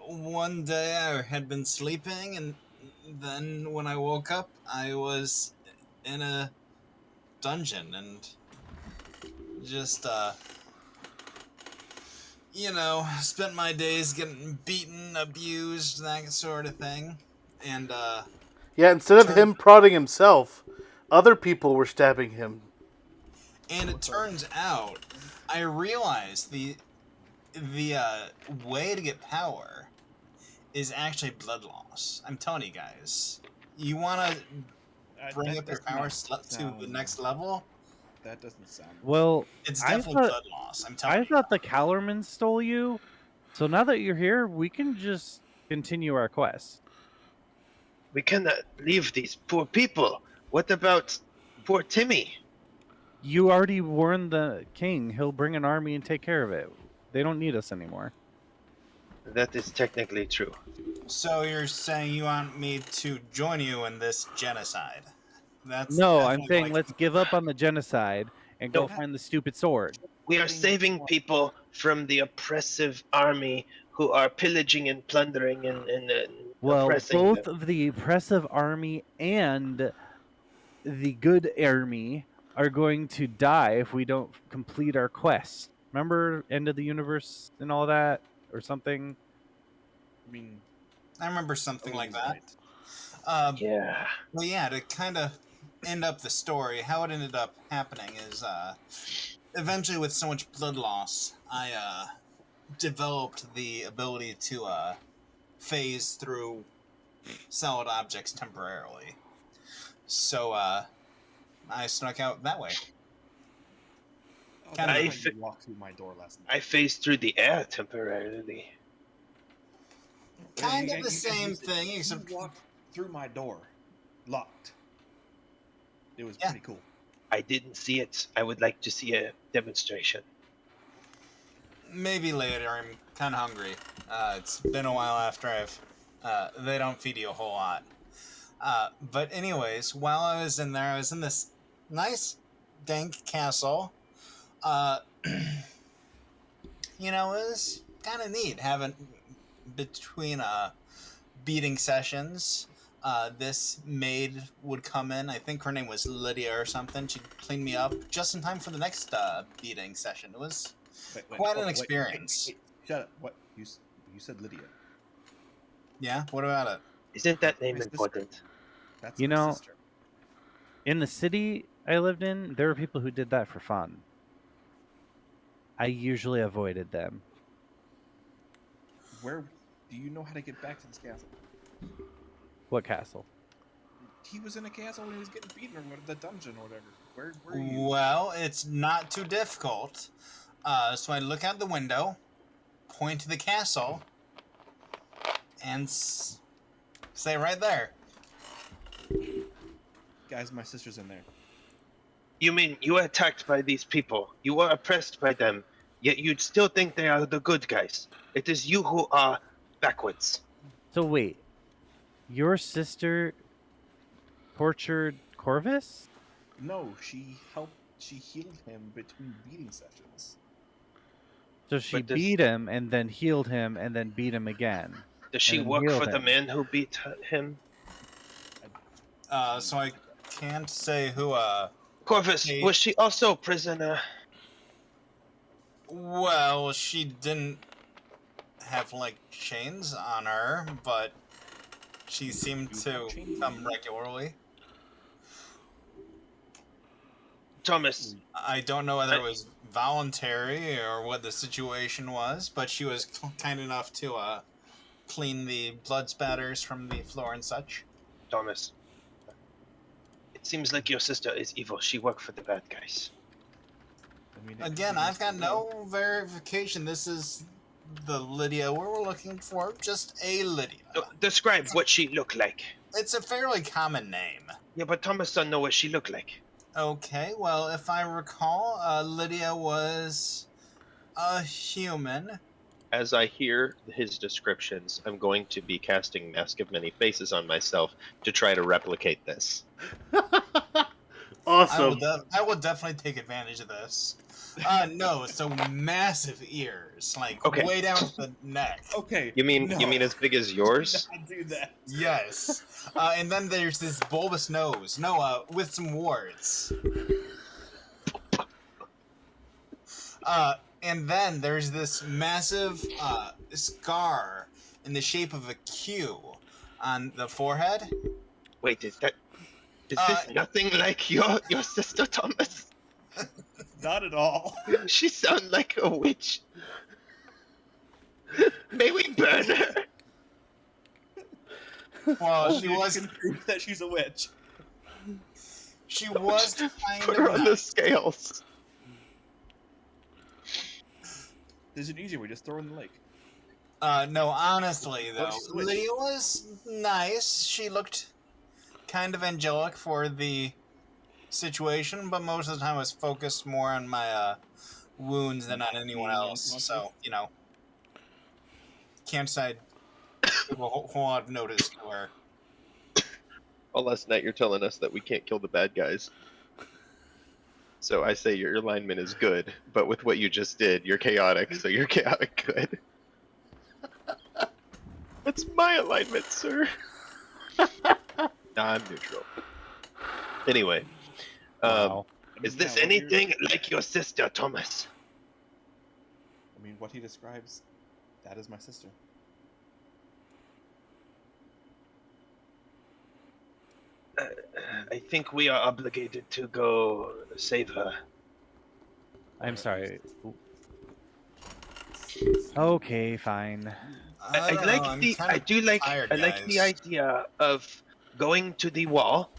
one day I had been sleeping, and then when I woke up, I was in a dungeon and just, spent my days getting beaten, abused, that sort of thing. And, Yeah, instead of turn- him prodding himself, other people were stabbing him. and it turns out, I realized the way to get power is actually blood loss. I'm telling you guys. You want to bring up your power to the next level? That doesn't sound. Well, It's I definitely thought blood loss. I'm telling I you. thought the Calorman stole you. So now that you're here, we can just continue our quest. We cannot leave these poor people. What about poor Timmy? You already warned the king. He'll bring an army and take care of it. They don't need us anymore. That is technically true. So you're saying you want me to join you in this genocide? That's No, I'm definitely saying like let's give up on the genocide and go No. find the stupid sword. We are saving people from the oppressive army who are pillaging and plundering and Well, oppressing both them. of the oppressive army and the good army are going to die if we don't complete our quest. Remember end of the universe and all that or something? I mean, I remember something like that. right. Yeah. Well, yeah, to kind of end up the story, how it ended up happening is eventually with so much blood loss, I developed the ability to phase through solid objects temporarily. So I snuck out that way. Oh, Kind that's of I why fi- you walked through my door last night. I phased through the air temporarily. kind of You- the you- same you- thing, You except walked through my door, locked. It was Yeah. pretty cool. I didn't see it. I would like to see a demonstration. maybe later. I'm kind of hungry. It's been a while after I've. They don't feed you a whole lot. But anyways, while I was in there, I was in this nice dank castle. Uh, it was kind of neat having between beating sessions. This maid would come in. I think her name was Lydia or something. She'd clean me up just in time for the next beating session. It was Wait, quite an wait, experience. wait. Shut up. What? You said Lydia. Yeah, what about it? Isn't that My name sister. important? That's You my know, sister. in the city I lived in, there were people who did that for fun. I usually avoided them. Where do you know how to get back to this castle? What castle? He was in a castle when he was getting beaten, or the dungeon, or whatever. Where are you? Well, it's not too difficult. So I look out the window, point to the castle, and say right there. Guys, my sister's in there. You mean you were attacked by these people? You were oppressed by them, yet you'd still think they are the good guys. It is you who are backwards. So wait, your sister tortured Corvus? No, she helped. She healed him between beating sessions. So she But does- beat him and then healed him and then beat him again. Does she And then work healed for the him. man who beat him? So I can't say who. Corvus, Hey. was she also a prisoner? Well, she didn't have like chains on her, but she seemed You to have chains come on you? regularly. Thomas, I don't know whether it was voluntary or what the situation was, but she was kind enough to clean the blood spatters from the floor and such. Thomas. It seems like your sister is evil. She worked for the bad guys. I mean, Again, I've got no verification. This is the Lydia we're looking for. Just a Lydia. Describe what she looked like. It's a fairly common name. Yeah, but Thomas doesn't know what she looked like. Okay, well, if I recall, Lydia was a human. As I hear his descriptions, I'm going to be casting Mask of Many Faces on myself to try to replicate this. Awesome. I will definitely take advantage of this. No, so massive ears, like Okay. way down to the neck. Okay. You mean no. as big as yours? Do not do that. Yes. And then there's this bulbous nose. No, with some warts. And then there's this massive scar in the shape of a Q on the forehead. Wait, is this nothing like your sister Thomas? Not at all. She sounds like a witch. May we burn her? Well, she Only was. can prove that she's a witch. She was kind Put her of. on the scales. There's an easier way. Just throw her in the lake. No, honestly though, she's a witch. Lydia was nice. She looked kind of angelic for the situation, but most of the time was focused more on my wounds than on anyone else. So can't say I give a whole lot of notice to her. Well, last night you're telling us that we can't kill the bad guys. So I say your alignment is good, but with what you just did, you're chaotic, so you're chaotic good. That's my alignment, sir. Nah, I'm neutral. Anyway, Wow. is this anything like your sister, Thomas? I mean, what he describes, that is my sister. I think we are obligated to go save her. I'm sorry. Okay, fine. I like the idea of going to the wall,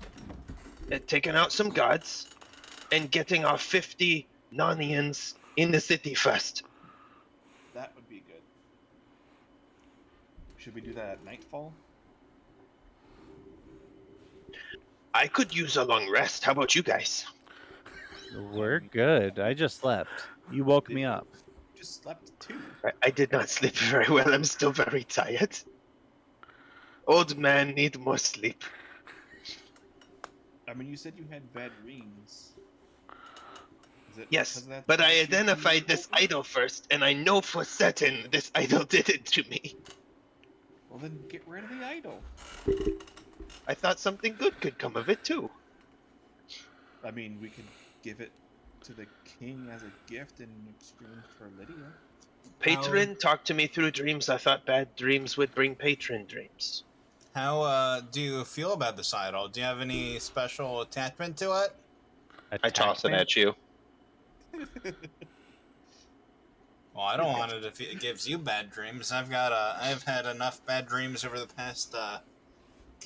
taking out some guards, and getting our 50 Narnians in the city first. That would be good. Should we do that at nightfall? I could use a long rest. How about you guys? We're good. I just slept. You woke me up. Just slept too. I did not sleep very well. I'm still very tired. Old man need more sleep. I mean, you said you had bad dreams. Is it Yes, because of that but I you identified this woke up? idol first, and I know for certain this idol did it to me. Well, then get rid of the idol. I thought something good could come of it too. I mean, we could give it to the king as a gift in exchange for Lydia. Patron talked to me through dreams. I thought bad dreams would bring patron dreams. How do you feel about this idol? Do you have any special attachment to it? I toss it at you. Well, I don't want it if it gives you bad dreams. I've had enough bad dreams over the past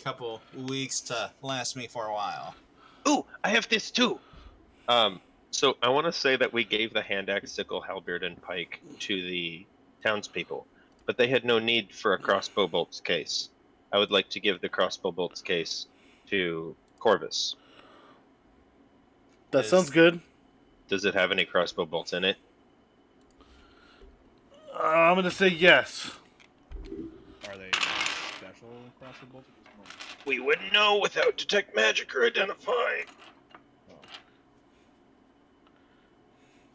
couple weeks to last me for a while. Ooh, I have this too. So I want to say that we gave the hand axe, sickle, halberd, and pike to the townspeople, but they had no need for a crossbow bolt's case. I would like to give the crossbow bolt's case to Corvus. That sounds good. Does it have any crossbow bolts in it? I'm gonna say yes. Are they special crossbow bolts or just normal? We wouldn't know without detect magic or identify. Oh.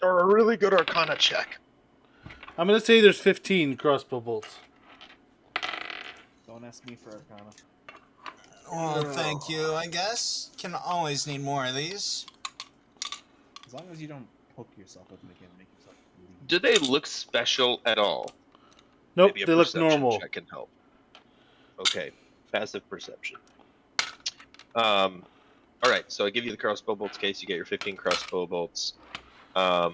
Or a really good arcana check. I'm gonna say there's 15 crossbow bolts. Don't ask me for Arcana. Well, thank you, I guess. Can always need more of these. As long as you don't poke yourself with them again, make yourself bleed. Do they look special at all? Nope, Maybe a they look perception normal. check can help. Okay, passive perception. All right, so I give you the crossbow bolts case. You get your 15 crossbow bolts. I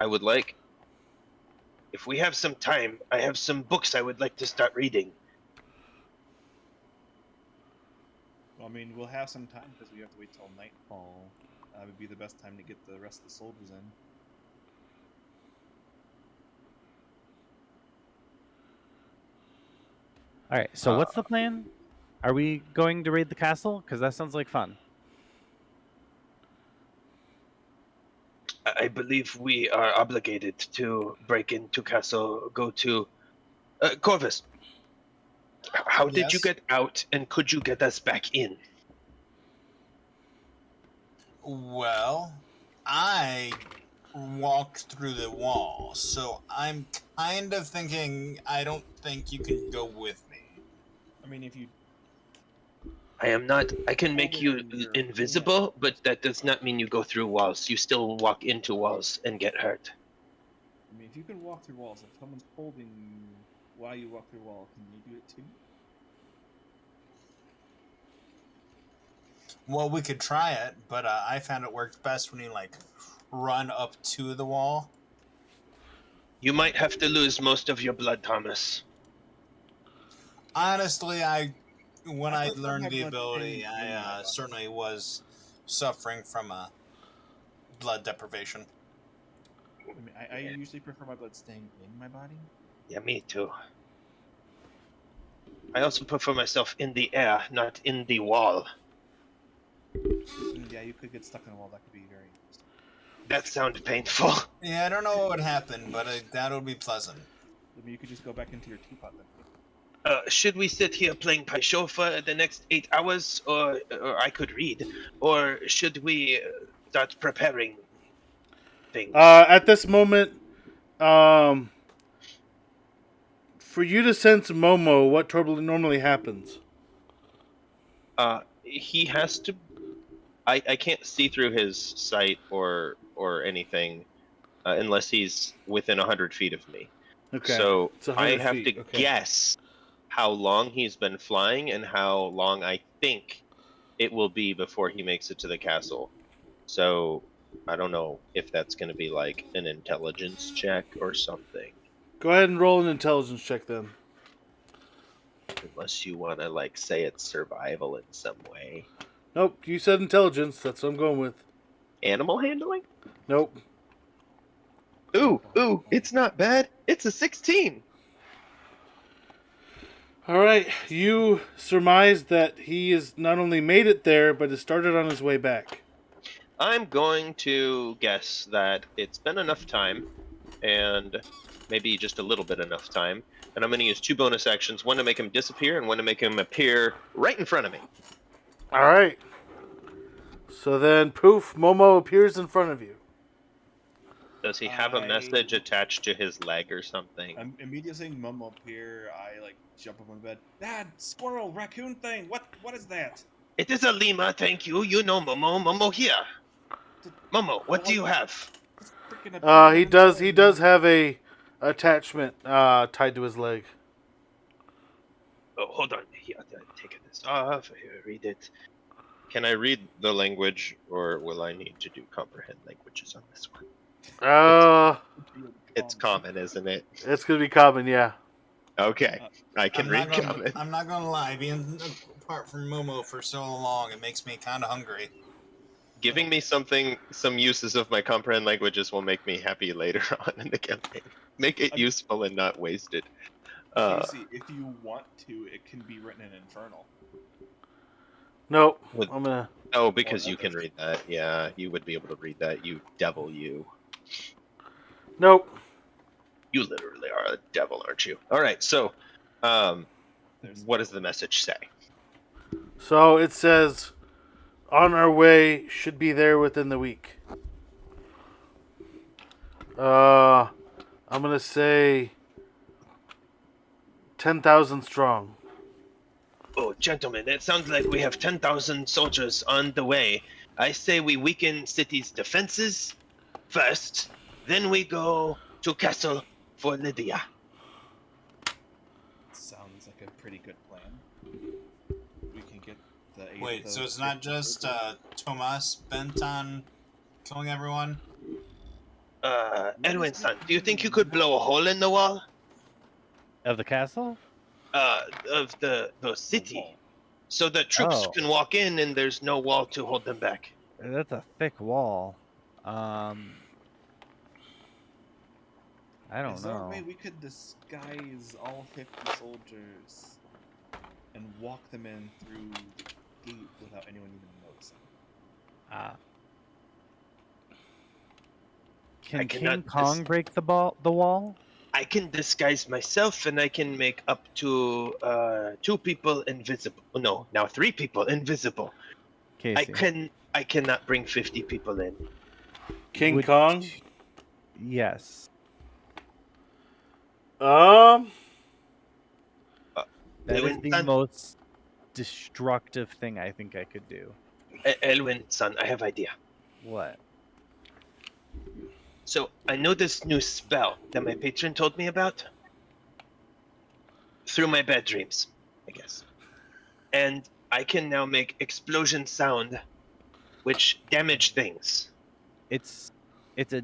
would like, if we have some time, I have some books I would like to start reading. Well, I mean, we'll have some time because we have to wait till nightfall. That would be the best time to get the rest of the soldiers in. All right. So what's the plan? Are we going to raid the castle? Because that sounds like fun. I believe we are obligated to break into castle, go to Corvus. How did you Yes. get out, and could you get us back in? Well, I walked through the wall, so I'm kind of thinking I don't think you can go with me. I mean, if you I am not. I can hold make it you in your invisible, hand, but that does not mean you go through walls. You still walk into walls and get hurt. I mean, if you can walk through walls, if someone's holding you while you walk through a wall, can you do it too? Well, we could try it, but I found it worked best when you like run up to the wall. You might have to lose most of your blood, Thomas. Honestly, when I I prefer learned my the blood ability, stained in my I body. certainly was suffering from a blood deprivation. I mean, I usually prefer my blood stained in my body. Yeah, me too. I also prefer myself in the air, not in the wall. Yeah, you could get stuck in a wall. That could be very interesting. That sounds painful. Yeah, I don't know what would happen, but that would be pleasant. I mean, you could just go back into your teapot then. Should we sit here playing Paisho for the next 8 hours, or I could read, or should we start preparing things? At this moment, for you to sense Momo, what normally happens? He has to. I can't see through his sight or anything unless he's within 100 feet of me. Okay. So It's 100 I have feet. to Okay. guess how long he's been flying and how long I think it will be before he makes it to the castle. So I don't know if that's going to be like an intelligence check or something. Go ahead and roll an intelligence check then. Unless you want to like say it's survival in some way. Nope, you said intelligence. That's what I'm going with. Animal handling? Nope. Ooh, it's not bad. It's a 16. All right, you surmise that he has not only made it there, but has started on his way back. I'm going to guess that it's been enough time, and maybe just a little bit enough time, and I'm going to use 2 bonus actions, one to make him disappear and one to make him appear right in front of me. All right. So then, poof, Momo appears in front of you. Does he have a message attached to his leg or something? I'm immediately seeing Momo appear. I like jump up on the bed. Dad, squirrel, raccoon thing. What is that? It is a lemur, thank you. You know Momo. Momo here. Momo, what do you have? It's freaking a He does have a attachment tied to his leg. Oh, hold on. Here, take this off. Here, read it. Can I read the language, or will I need to do comprehend languages on this one? It's common, isn't it? It's gonna be common, yeah. Okay, I can read common. I'm not gonna lie, being apart from Momo for so long, it makes me kind of hungry. Giving me some uses of my comprehend languages will make me happy later on in the campaign. Make it useful and not wasted. You see, if you want to, it can be written in Infernal. Nope. I'm gonna. Oh, because you can read that. Yeah, you would be able to read that. You devil, you. Nope. You literally are a devil, aren't you? All right. So, what does the message say? So it says, "On our way, should be there within the week." I'm gonna say 10,000 strong. Oh, gentlemen, it sounds like we have 10,000 soldiers on the way. I say we weaken city's defenses first, then we go to castle for Lydia. Sounds like a pretty good plan. We can get the aid Wait, of so those it's not just Tomas bent on killing everyone? Edwin-san, do you think you could blow a hole in the wall? Of the castle? Of the city, so that troops can walk in and there's no wall to hold them back. That's a thick wall. I don't Is there a know. way we could disguise all 50 soldiers and walk them in through the gate without anyone even noticing. Can cannot King Kong break the wall? I can disguise myself, and I can make up to 2 people invisible. No, now 3 people invisible. Casey. I cannot bring 50 people in. King Would- Kong. Yes. Um. That is Elwin, the son, most destructive thing I think I could do. Elwin, son, I have idea. What? So I know this new spell that my patron told me about through my bad dreams, I guess. And I can now make explosion sound, which damage things. It's a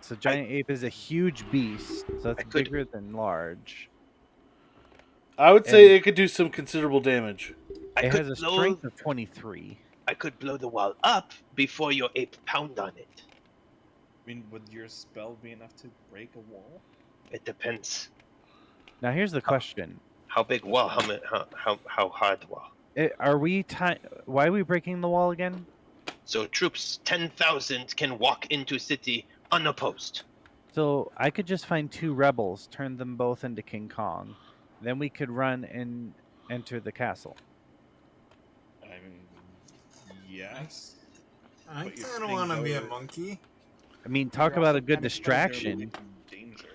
so giant ape is a huge beast, so it's could- bigger than large. I would say And- it could do some considerable damage. I It could has a blow. strength of 23. I could blow the wall up before your ape pound on it. I mean, would your spell be enough to break a wall? It depends. Now here's the question: How big wall? How hard wall? Are we why are we breaking the wall again? So troops 10,000 can walk into city unopposed. So I could just find 2 rebels, turn them both into King Kong, then we could run and enter the castle. I mean, yes. I But you're kind of saying want to be a no. monkey. I mean, talk You're about also a good kinda putting their distraction. life in danger.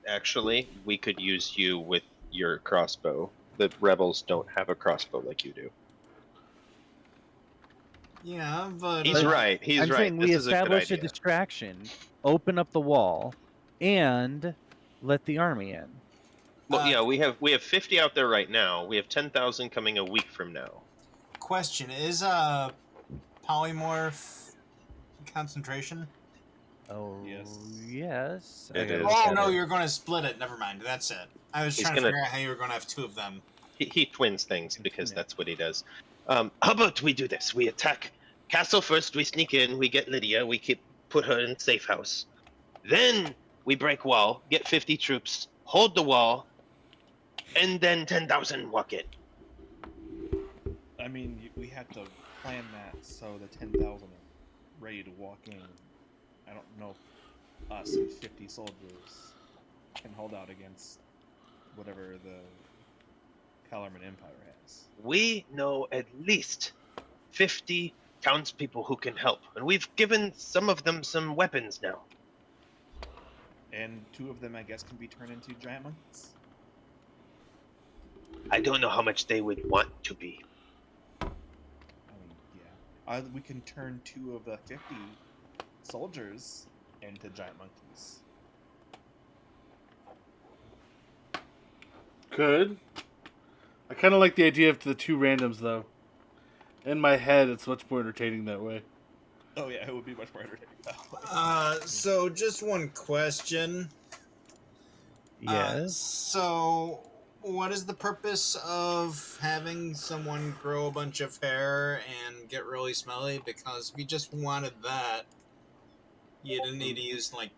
Actually, we could use you with your crossbow. The rebels don't have a crossbow like you do. Yeah, but He's right. He's I'm right. saying we This is a good establish a idea. distraction, open up the wall, and let the army in. Well, yeah, we have 50 out there right now. We have 10,000 coming a week from now. question is polymorph concentration? Oh Yes. yes. It gotta is. look Oh at no, it. you're going to split it. Never mind. That's it. I was He's trying to gonna- figure out how you were going to have 2 of them. He twins things Can because twin it. that's what he does. How about we do this? We attack castle first. We sneak in. We get Lydia. We put her in safe house. Then we break wall. Get 50 troops. Hold the wall. And then 10,000 walk in. I mean, we had to plan that so the 10,000 are ready to walk in. I don't know if us and 50 soldiers can hold out against whatever the Kellerman Empire has. We know at least 50 townspeople who can help, and we've given some of them some weapons now. And 2 of them, I guess, can be turned into giant monkeys. I don't know how much they would want to be. I mean, yeah. We can turn 2 of the 50 soldiers into giant monkeys. Could. I kind of like the idea of the 2 randoms, though. In my head, it's much more entertaining that way. Oh yeah, it would be much more entertaining that way. So just one question. Yes. So what is the purpose of having someone grow a bunch of hair and get really smelly? Because if you just wanted that, you didn't need to use like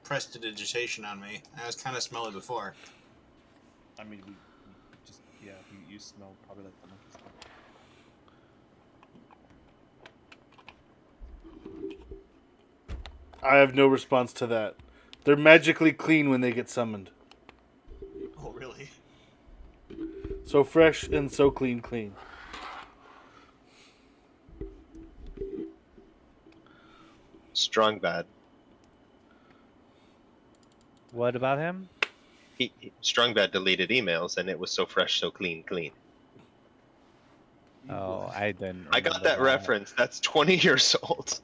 prestidigitation on me. I was kind of smelly before. I mean, we just, yeah, you smell probably like the monkey smell. I have no response to that. They're magically clean when they get summoned. Oh, really? So fresh and so clean. Strong bad. What about him? Strong bad deleted emails, and it was so fresh, so clean. Oh, I didn't. I got remember that reference. That's 20 years old.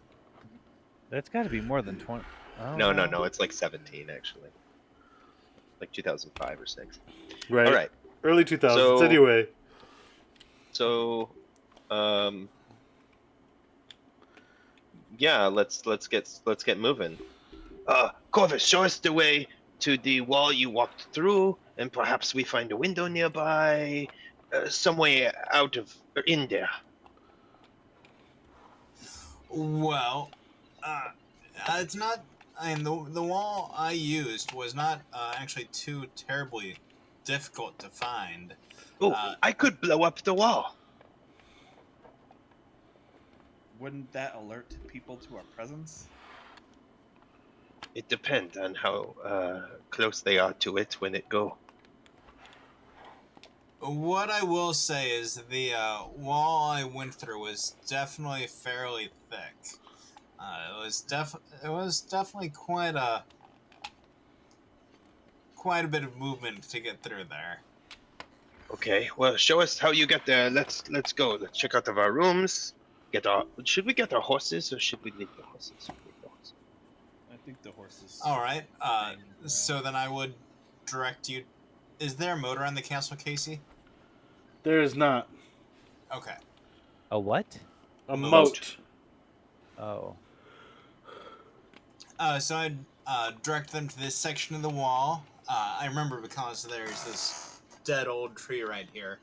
That's got to be more than 20. Oh, No. It's like 17 actually. Like 2005 or 6. Right. All right. Early 2000s. So- Anyway. So, yeah, let's get moving. Corvus, show us the way to the wall you walked through, and perhaps we find a window nearby, some way out of or in there. Well, it's not And the wall I used was not actually too terribly difficult to find. Oh, I could blow up the wall. Wouldn't that alert people to our presence? It depends on how close they are to it when it go. What I will say is the wall I went through was definitely fairly thick. It was definitely quite a bit of movement to get through there. Okay, well, show us how you get there. Let's go. Let's check out of our rooms. Should we get our horses or should we leave the horses? I think the horses. All right. So then I would direct you. Is there a motor on the castle, Casey? There is not. Okay. A what? A Moat. moat. Oh. So I'd direct them to this section of the wall. I remember because there's this dead old tree right here.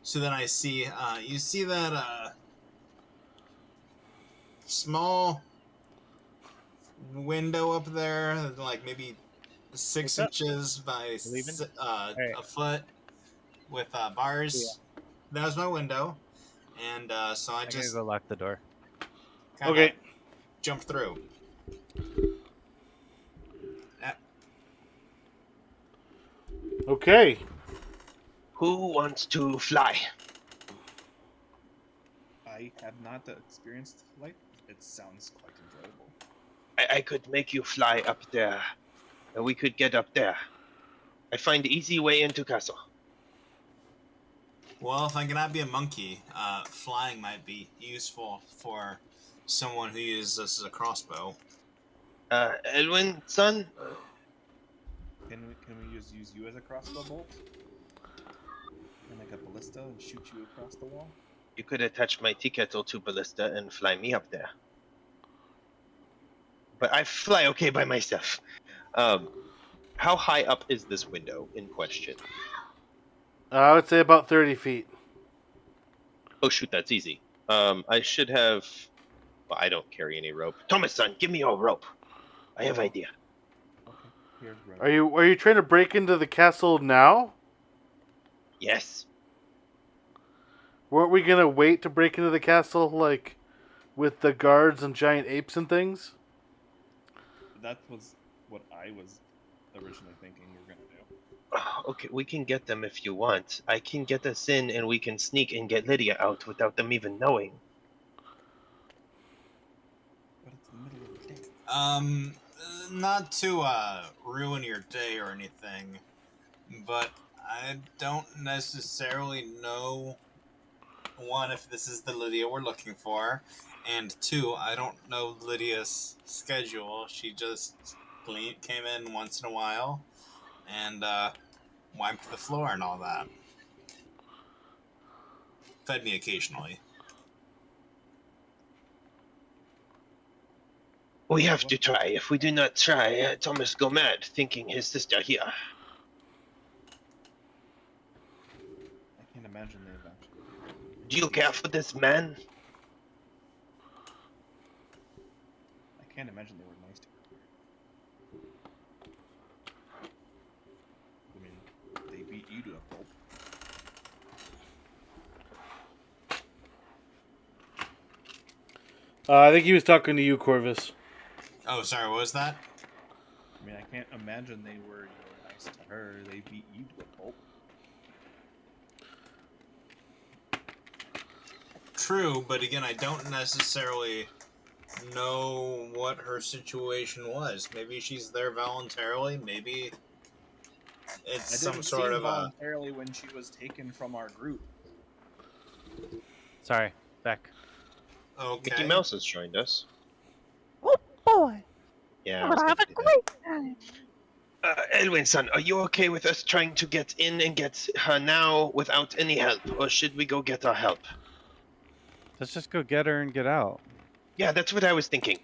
So then I see, you see that small window up there, like maybe 6 inches by a foot with bars. Yeah. That was my window. And so I just go lock the door. Okay. Jump through. Okay. Who wants to fly? I have not experienced flight. It sounds quite enjoyable. I could make you fly up there, and we could get up there. I find easy way into castle. Well, if I cannot be a monkey, flying might be useful for someone who uses this as a crossbow. Elwin, son? Can we just use you as a crossbow bolt? And like a ballista and shoot you across the wall? You could attach my tea kettle to ballista and fly me up there. But I fly okay by myself. How high up is this window in question? I would say about 30 feet. Oh shoot, that's easy. I should have... Well, I don't carry any rope. Thomas, son, give me your rope. I have idea. Okay, here's rope. Are you trying to break into the castle now? Yes. Weren't we gonna wait to break into the castle, like, with the guards and giant apes and things? That was what I was originally thinking we were gonna do. Okay, we can get them if you want. I can get us in and we can sneak and get Lydia out without them even knowing. But it's the middle of the day. Not to ruin your day or anything, but I don't necessarily know, one, if this is the Lydia we're looking for, and two, I don't know Lydia's schedule. She just came in once in a while and wiped the floor and all that. Fed me occasionally. We have to try. If we do not try, Thomas go mad, thinking his sister here. I can't imagine they've actually. Do you care for this man? I can't imagine they were nice to her. I mean, they beat you to a pulp. I think he was talking to you, Corvus. Oh, sorry, what was that? I mean, I can't imagine they were nice to her. They beat you to a pulp. True, but again, I don't necessarily know what her situation was. Maybe she's there voluntarily. Maybe it's I some didn't sort see of voluntarily when she was taken from our group. Sorry, back. Okay. Mickey Mouse has joined us. Oh boy! Yeah. I'm gonna have a great time. Elwin, son, are you okay with us trying to get in and get her now without any help, or should we go get our help? Let's just go get her and get out. Yeah, that's what I was thinking.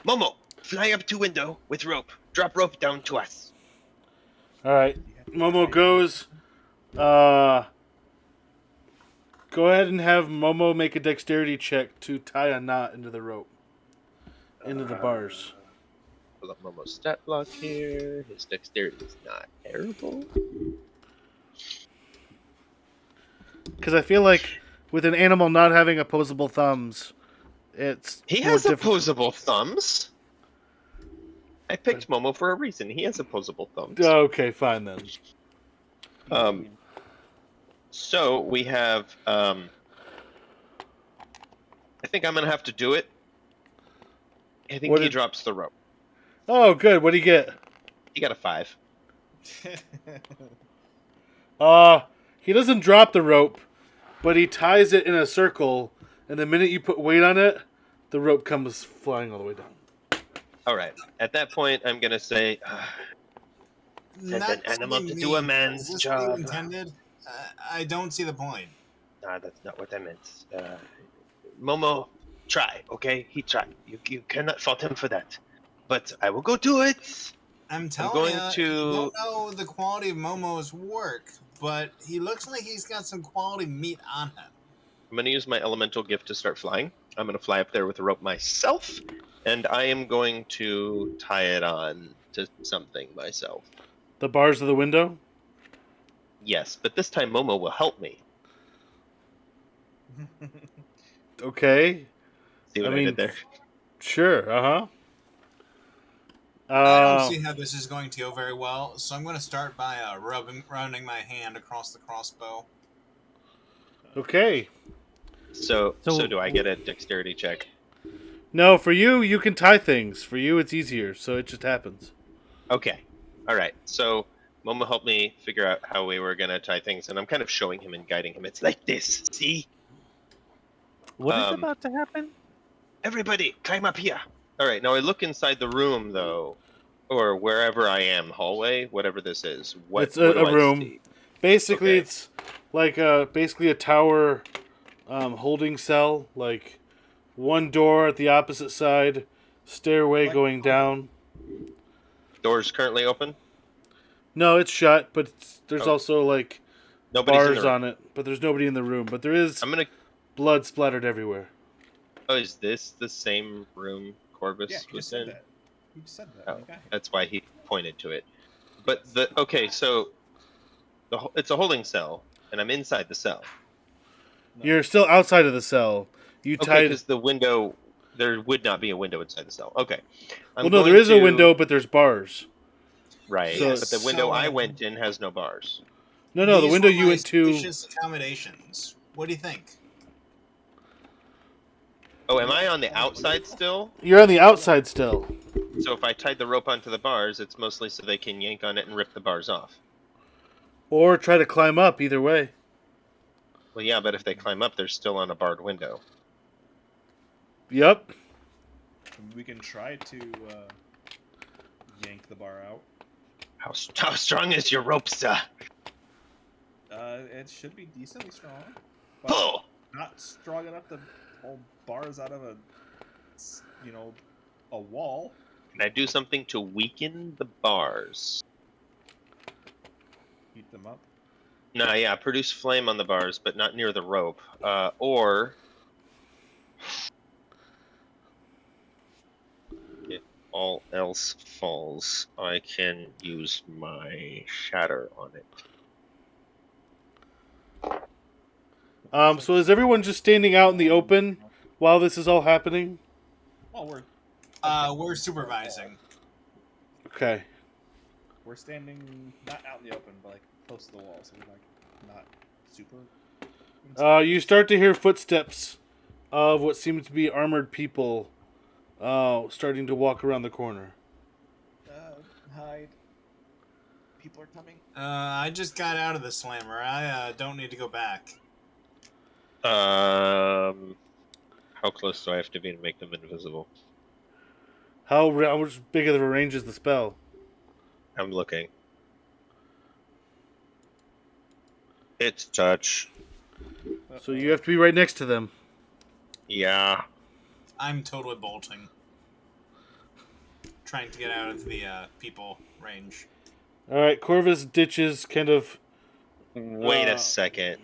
Momo, fly up to window with rope. Drop rope down to us. All right. Momo goes, Go ahead and have Momo make a dexterity check to tie a knot into the rope. Into the bars. Pull up Momo's stat block here. His dexterity is not terrible. Because I feel like with an animal not having opposable thumbs, it's He more has difficult. opposable thumbs. I picked Momo for a reason. He has opposable thumbs. Okay, fine then. So we have. I think I'm gonna have to do it. I think What he did- drops the rope. Oh, good. What do you get? He got a 5. He doesn't drop the rope, but he ties it in a circle, and the minute you put weight on it, the rope comes flying all the way down. All right. At that point, I'm gonna say, Send an animal to do a man's Is this job. what you intended? I don't see the point. "Nah, that's not what I meant. Momo, try, okay? He tried. You cannot fault him for that. But I will go do it. I'm telling going you, to- you don't know the quality of Momo's work, but he looks like he's got some quality meat on him. I'm gonna use my elemental gift to start flying. I'm gonna fly up there with a rope myself, and I am going to tie it on to something myself. The bars of the window? Yes, but this time Momo will help me. Okay. See what I mean, did there? Sure, uh-huh. I don't see how this is going to go very well, so I'm going to start by running my hand across the crossbow. Okay. So So- do I get a dexterity check? No, for you can tie things. For you, it's easier, so it just happens. Okay. All right. So Momo helped me figure out how we were gonna tie things, and I'm kind of showing him and guiding him. It's like this. See? What is Um, about to happen? Everybody, climb up here. All right. Now I look inside the room, though, or wherever I am, hallway, whatever this is. What? It's a what do I room. see? Basically, Okay. it's like basically a tower holding cell. Like one door at the opposite side, stairway Like- going down. Doors currently open. No, it's shut, but there's Oh. also like Nobody's in bars the room. on it. But there's nobody in the room. But there is I'm gonna. blood splattered everywhere. Oh, is this the same room Corvus Yeah, you was just said in? that. You just said that. Oh, when you got here. that's why he pointed to it. But so it's a holding cell, and I'm inside the cell. No. You're still outside of the cell. You Okay, tied. because the window, there would not be a window inside the cell. Okay. I'm Well, no, there going is a to- window, but there's bars. Right, So- but the window so- I went in has no bars. No, the These window were you my went to. spacious accommodations. What do you think? Oh, am I on the outside still? You're on the outside still. So if I tied the rope onto the bars, it's mostly so they can yank on it and rip the bars off. Or try to climb up, either way. Well, yeah, but if they climb up, they're still on a barred window. Yep. We can try to yank the bar out. How strong is your rope, sir? It should be decently strong. But Pull! not strong enough to pull bars out of a wall. Can I do something to weaken the bars? Heat them up. Nah, yeah, produce flame on the bars, but not near the rope. Or if all else falls, I can use my shatter on it. So is everyone just standing out in the open while this is all happening? Oh, We're supervising. Okay. we're standing not out in the open, but like close to the wall, so we're like not super. You start to hear footsteps of what seem to be armored people starting to walk around the corner. Hide. People are coming. I just got out of the slammer. I don't need to go back. How close do I have to be to make them invisible? How much big of a range is the spell? I'm looking. It's touch. So you have to be right next to them. Yeah. I'm totally bolting. Trying to get out of the people range. All right, Corvus ditches kind of. Wait Uh, a second.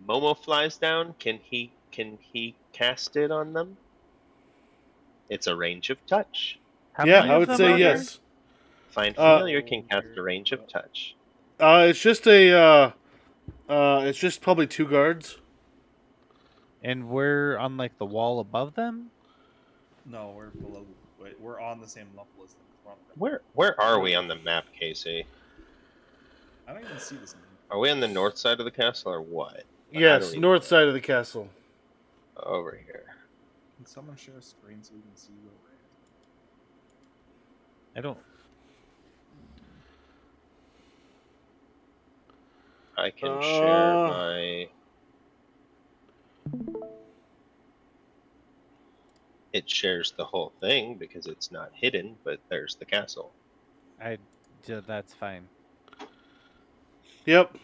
Momo flies down, can he cast it on them? It's a range of touch. How Yeah, many I of would them say are there? yes. Find Uh, familiar can cast a range of touch. It's just a it's just probably 2 guards. And we're on like the wall above them. No, we're below. We're on the same level as them. We're on the- Where are we on the map, Casey? I don't even see this map. Are we on the north side of the castle or what? I Yes, don't even north know. side of the castle. Over here. Can someone share a screen so we can see where we're at? I don't. I can share Uh. my. It shares the whole thing because it's not hidden, but there's the castle. That's fine. Yep.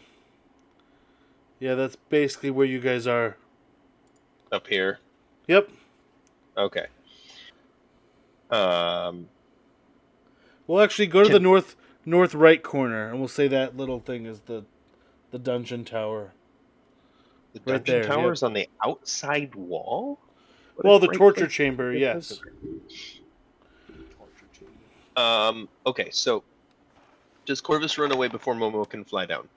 Yeah, that's basically where you guys are. Up here. Yep. Okay. We'll actually go to Can- the north right corner, and we'll say that little thing is the dungeon tower. The Right dungeon there, tower's on the outside wall? What a Well, the great torture place chamber, to yes. visit. Torture chamber. Okay, so does Corvus run away before Momo can fly down?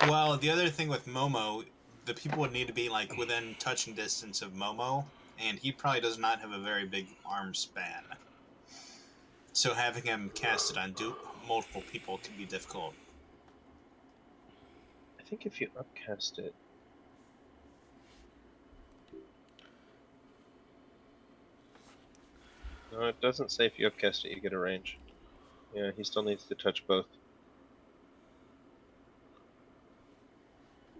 Well, the other thing with Momo, the people would need to be like within touching distance of Momo, and he probably does not have a very big arm span. So having him cast it on multiple people can be difficult. I think if you upcast it. No, it doesn't say if you upcast it, you get a range. Yeah, he still needs to touch both.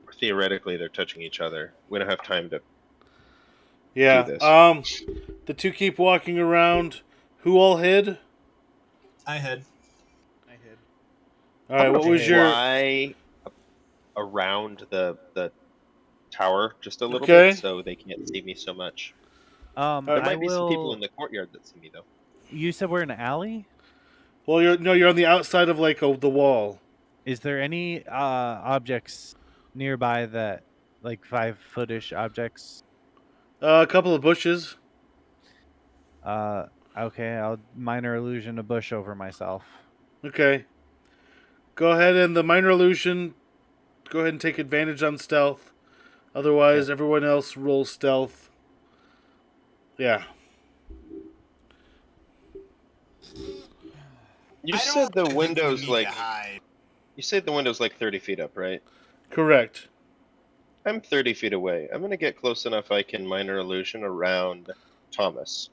Or theoretically, they're touching each other. We don't have time to. Yeah. Do this. The two keep walking around. Who all hid? I had. I hid. All right. I'm What gonna was your? fly around the tower just a little Okay. bit so they can't see me so much. There There I might be some people will. in the courtyard that see me though. You said we're in an alley. Well, you're on the outside of like the wall. Is there any objects nearby that, like 5-footish objects? A couple of bushes. Okay, I'll minor illusion a bush over myself. Okay. Go ahead and the minor illusion. Go ahead and take advantage on stealth. Otherwise, Okay. everyone else rolls stealth. Yeah. You I said the don't think we window's need like to hide. you said the window's like 30 feet up, right? Correct. I'm 30 feet away. I'm gonna get close enough I can minor illusion around Thomas.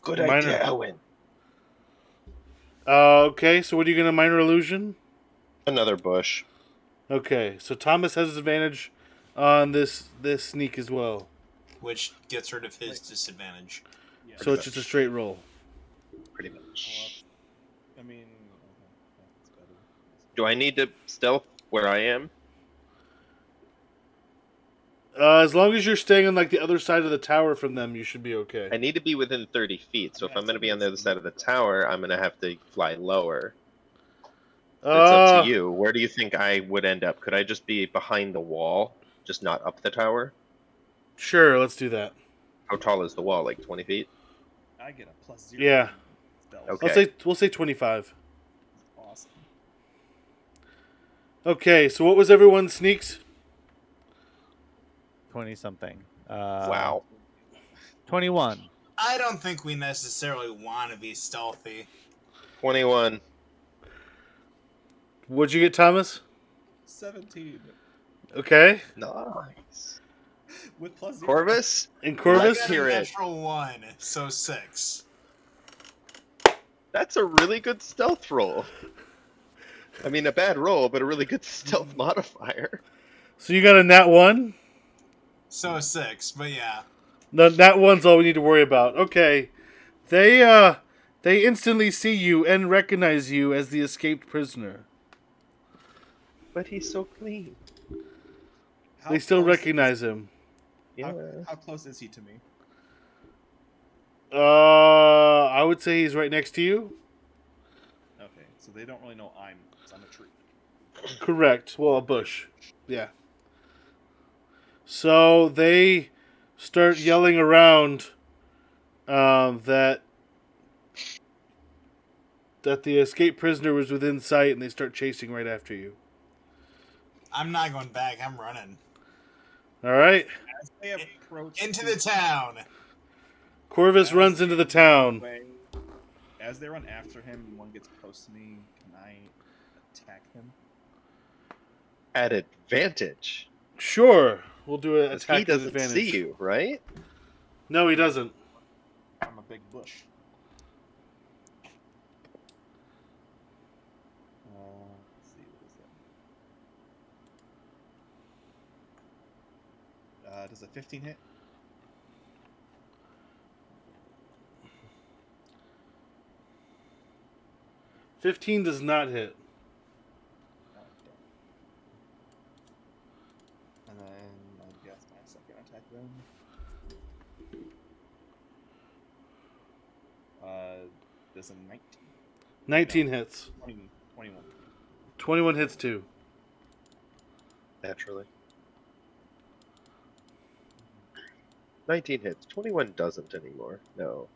Good Minor- idea, Owen. Okay, so what are you going to minor illusion? Another bush. Okay, so Thomas has advantage on this sneak as well. Which gets rid of his disadvantage. Yeah. So it's just a straight roll. Pretty much. I mean, okay, that's better. Do I need to stealth where I am? As long as you're staying on like the other side of the tower from them, you should be okay. I need to be within 30 feet, so if Yeah, I'm going to be it's on the other side of the tower, I'm going to have to fly lower. It's up Uh, to you. Where do you think I would end up? Could I just be behind the wall, just not up the tower? sure, let's do that. How tall is the wall? Like 20 feet? I get a +0. Yeah. Stealth. Okay. We'll say 25. Awesome. Okay, so what was everyone's sneaks? 20-something. Wow. 21. I don't think we necessarily want to be stealthy. 21. What'd you get, Thomas? 17 Okay. Nice. with +0. Corvus? And I Corvus? got hear a it. natural 1, so 6. That's a really good stealth roll. I mean, a bad roll, but a really good stealth modifier. So you got a nat 1? So 6, but yeah. No, nat 1's all we need to worry about. Okay. They instantly see you and recognize you as the escaped prisoner. But he's so clean. How They still close recognize him. Yeah. How close is he to me? I would say he's right next to you. Okay. So they don't really know I'm a tree. Correct. Well, a bush. Yeah. So they start yelling around that the escaped prisoner was within sight, and they start chasing right after you. I'm not going back. I'm running All right. As they approach into the town. Corvus runs into the town. As they run after him and one gets close to me, can I attack him? At advantage. Sure. We'll do an 'Cause attack he with doesn't advantage. see you, right? No, he doesn't. I'm a big bush. Let's see, what is that? Does a 15 hit? $15 does not hit. Oh, damn. And then I guess my second attack then. Does a 19? 19 No. hits. 21. 21 hits too. Naturally. 19 hits. 21 doesn't anymore. No.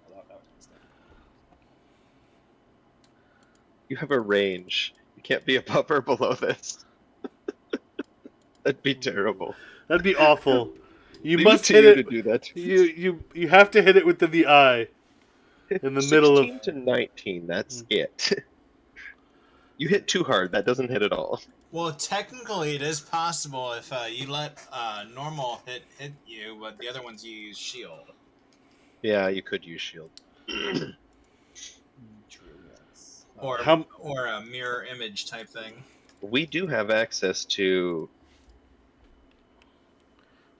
That was a mistake. You have a range. You can't be above or below this. That'd be terrible. That'd be awful. You Leave must to hit you it. to do that. You have to hit it within the eye. In the middle of 16 to 19, that's it. You hit too hard, that doesn't hit at all. Well, technically, it is possible if you let normal hit you, but the other ones you use shield. Yeah, you could use shield. True, yes. Or How- or a mirror image type thing. We do have access to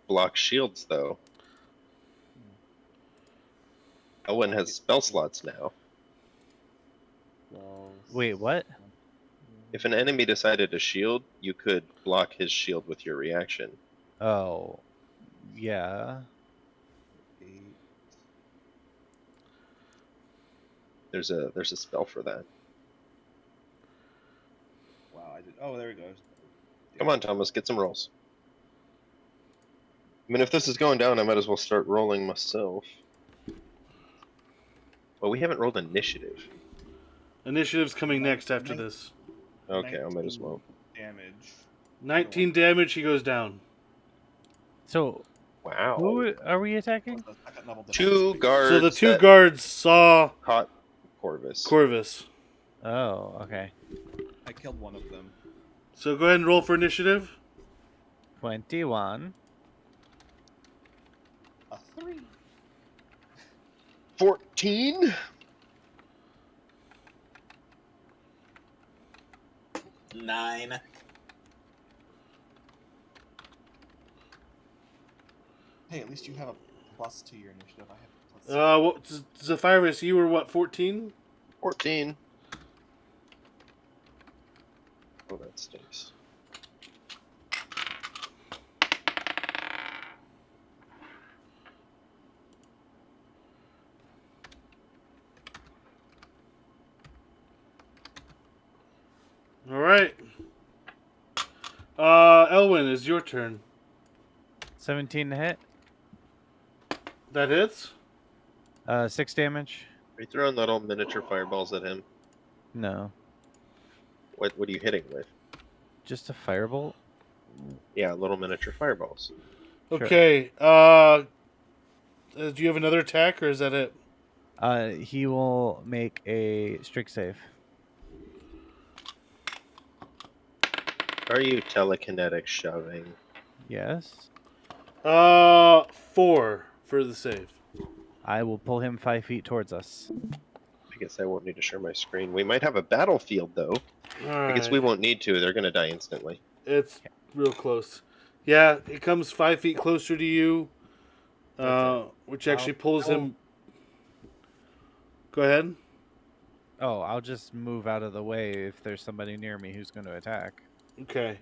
block shields, though. Owen has spell slots now. Wait, what? If an enemy decided to shield, you could block his shield with your reaction. Oh, yeah. 8. There's a spell for that. Wow, I did. Oh, there he goes. Come on, Thomas, get some rolls. I mean, if this is going down, I might as well start rolling myself. Well, we haven't rolled initiative. Initiative's coming next after this. Okay, I might as well. Damage. 19 damage, he goes down. So, Wow. who are we attacking? Second level defense. Two guards So the two that guards saw caught Corvus. Corvus. Oh, okay. I killed one of them. So go ahead and roll for initiative. 21. A 3. 14? 9. Hey, at least you have a plus to your initiative. I have a plus. Zephyrus, you were what, 14? 14. Oh, that stinks. All right. Elwyn, is your turn. 17 to hit. That hits? 6 damage. Are you throwing little miniature fireballs at him? No. What are you hitting with? Just a firebolt. Yeah, little miniature fireballs. Sure. Okay. Do you have another attack, or is that it? He will make a strength save. Are you telekinetic shoving? Yes. 4 for the save. I will pull him 5 feet towards us. I guess I won't need to share my screen. We might have a battlefield, though. All I guess right. we won't need to. They're going to die instantly. It's real close. Yeah, it comes 5 feet closer to you, which actually pulls him. Go ahead. Oh, I'll just move out of the way if there's somebody near me who's going to attack. Okay.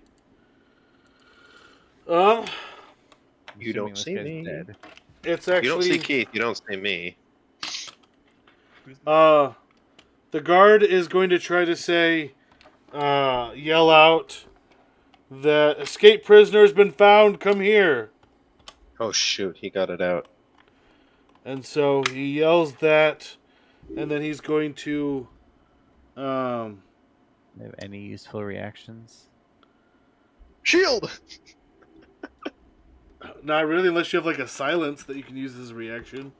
You don't Assuming this see guy's me. dead. It's You don't see actually Keith. You don't see me. Who's the The guard is going to try to say, yell out that escaped prisoner has been found. Come here. Oh shoot, he got it out. And so he yells that, and then he's going to, Have any useful reactions? Shield! not really, unless you have like a silence that you can use as a reaction.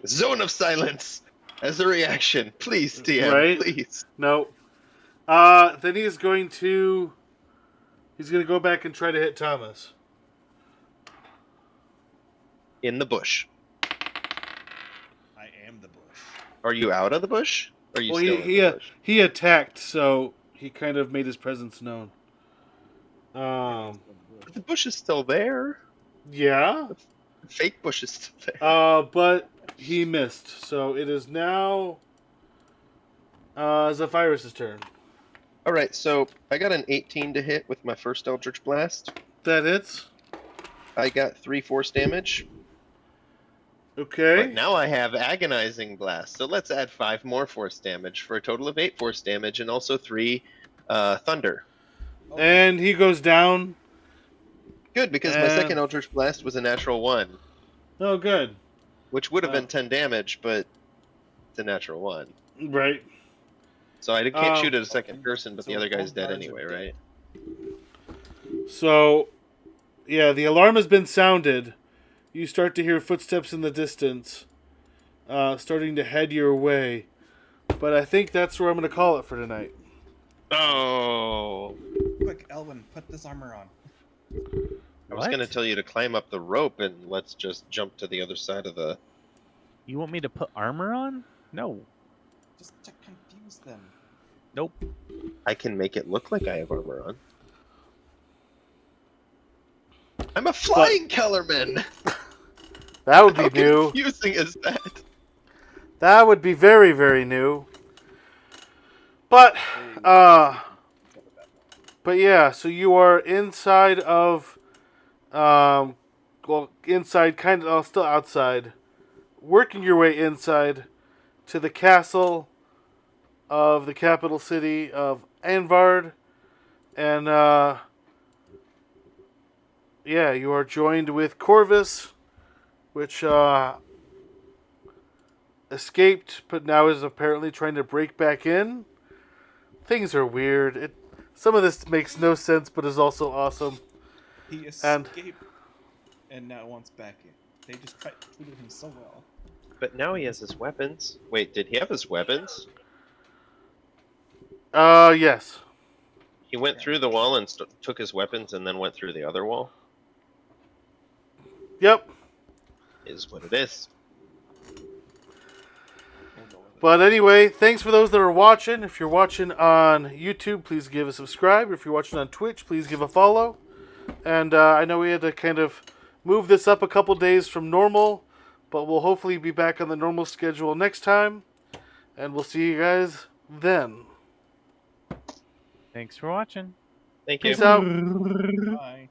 Zone of silence as a reaction. Please, DM, Right? please. No. Then he's going to go back and try to hit Thomas. In the bush. I am the bush. Are you out of the bush? Or are you Well, still in the bush? he attacked, so he kind of made his presence known. But the bush is still there. Yeah. The fake bush is still there. But he missed, so it is now Zephyrus' turn. Alright, so I got an 18 to hit with my first Eldritch Blast. That hits. I got 3 force damage. Okay. But now I have Agonizing Blast, so let's add 5 more force damage for a total of 8 force damage and also 3 Thunder. And he goes down. Good, because my second Eldritch Blast was a natural 1, Oh, good. which would have been 10 damage, but it's a natural 1. Right. So I can't shoot at a second person, but So the other guy's both dead guards are anyway, dead. right? So, yeah, the alarm has been sounded. You start to hear footsteps in the distance, starting to head your way. But I think that's where I'm going to call it for tonight. Oh! Quick, Elwin, put this armor on. I was What? going to tell you to climb up the rope and let's just jump to the other side of the... You want me to put armor on? No. Just to confuse them. Nope. I can make it look like I have armor on. I'm a flying Kellerman! That would be How new. confusing is that? That would be very, very new. But, yeah, so you are inside of, inside, kind of, still outside, working your way inside to the castle of the capital city of Anvard, and, yeah, you are joined with Corvus, which, escaped, but now is apparently trying to break back in. Things are weird. Some of this makes no sense, but is also awesome. He And- escaped and now wants back in. They just treated him so well. But now he has his weapons. Wait, did he have his weapons? Yes. He went through the wall and took his weapons and then went through the other wall? Yep. Is what it is. We'll go with it. But anyway, thanks for those that are watching. If you're watching on YouTube, please give a subscribe. If you're watching on Twitch, please give a follow. And I know we had to kind of move this up a couple days from normal, but we'll hopefully be back on the normal schedule next time. And we'll see you guys then. Thanks for watching. Thank you. Peace out. Bye.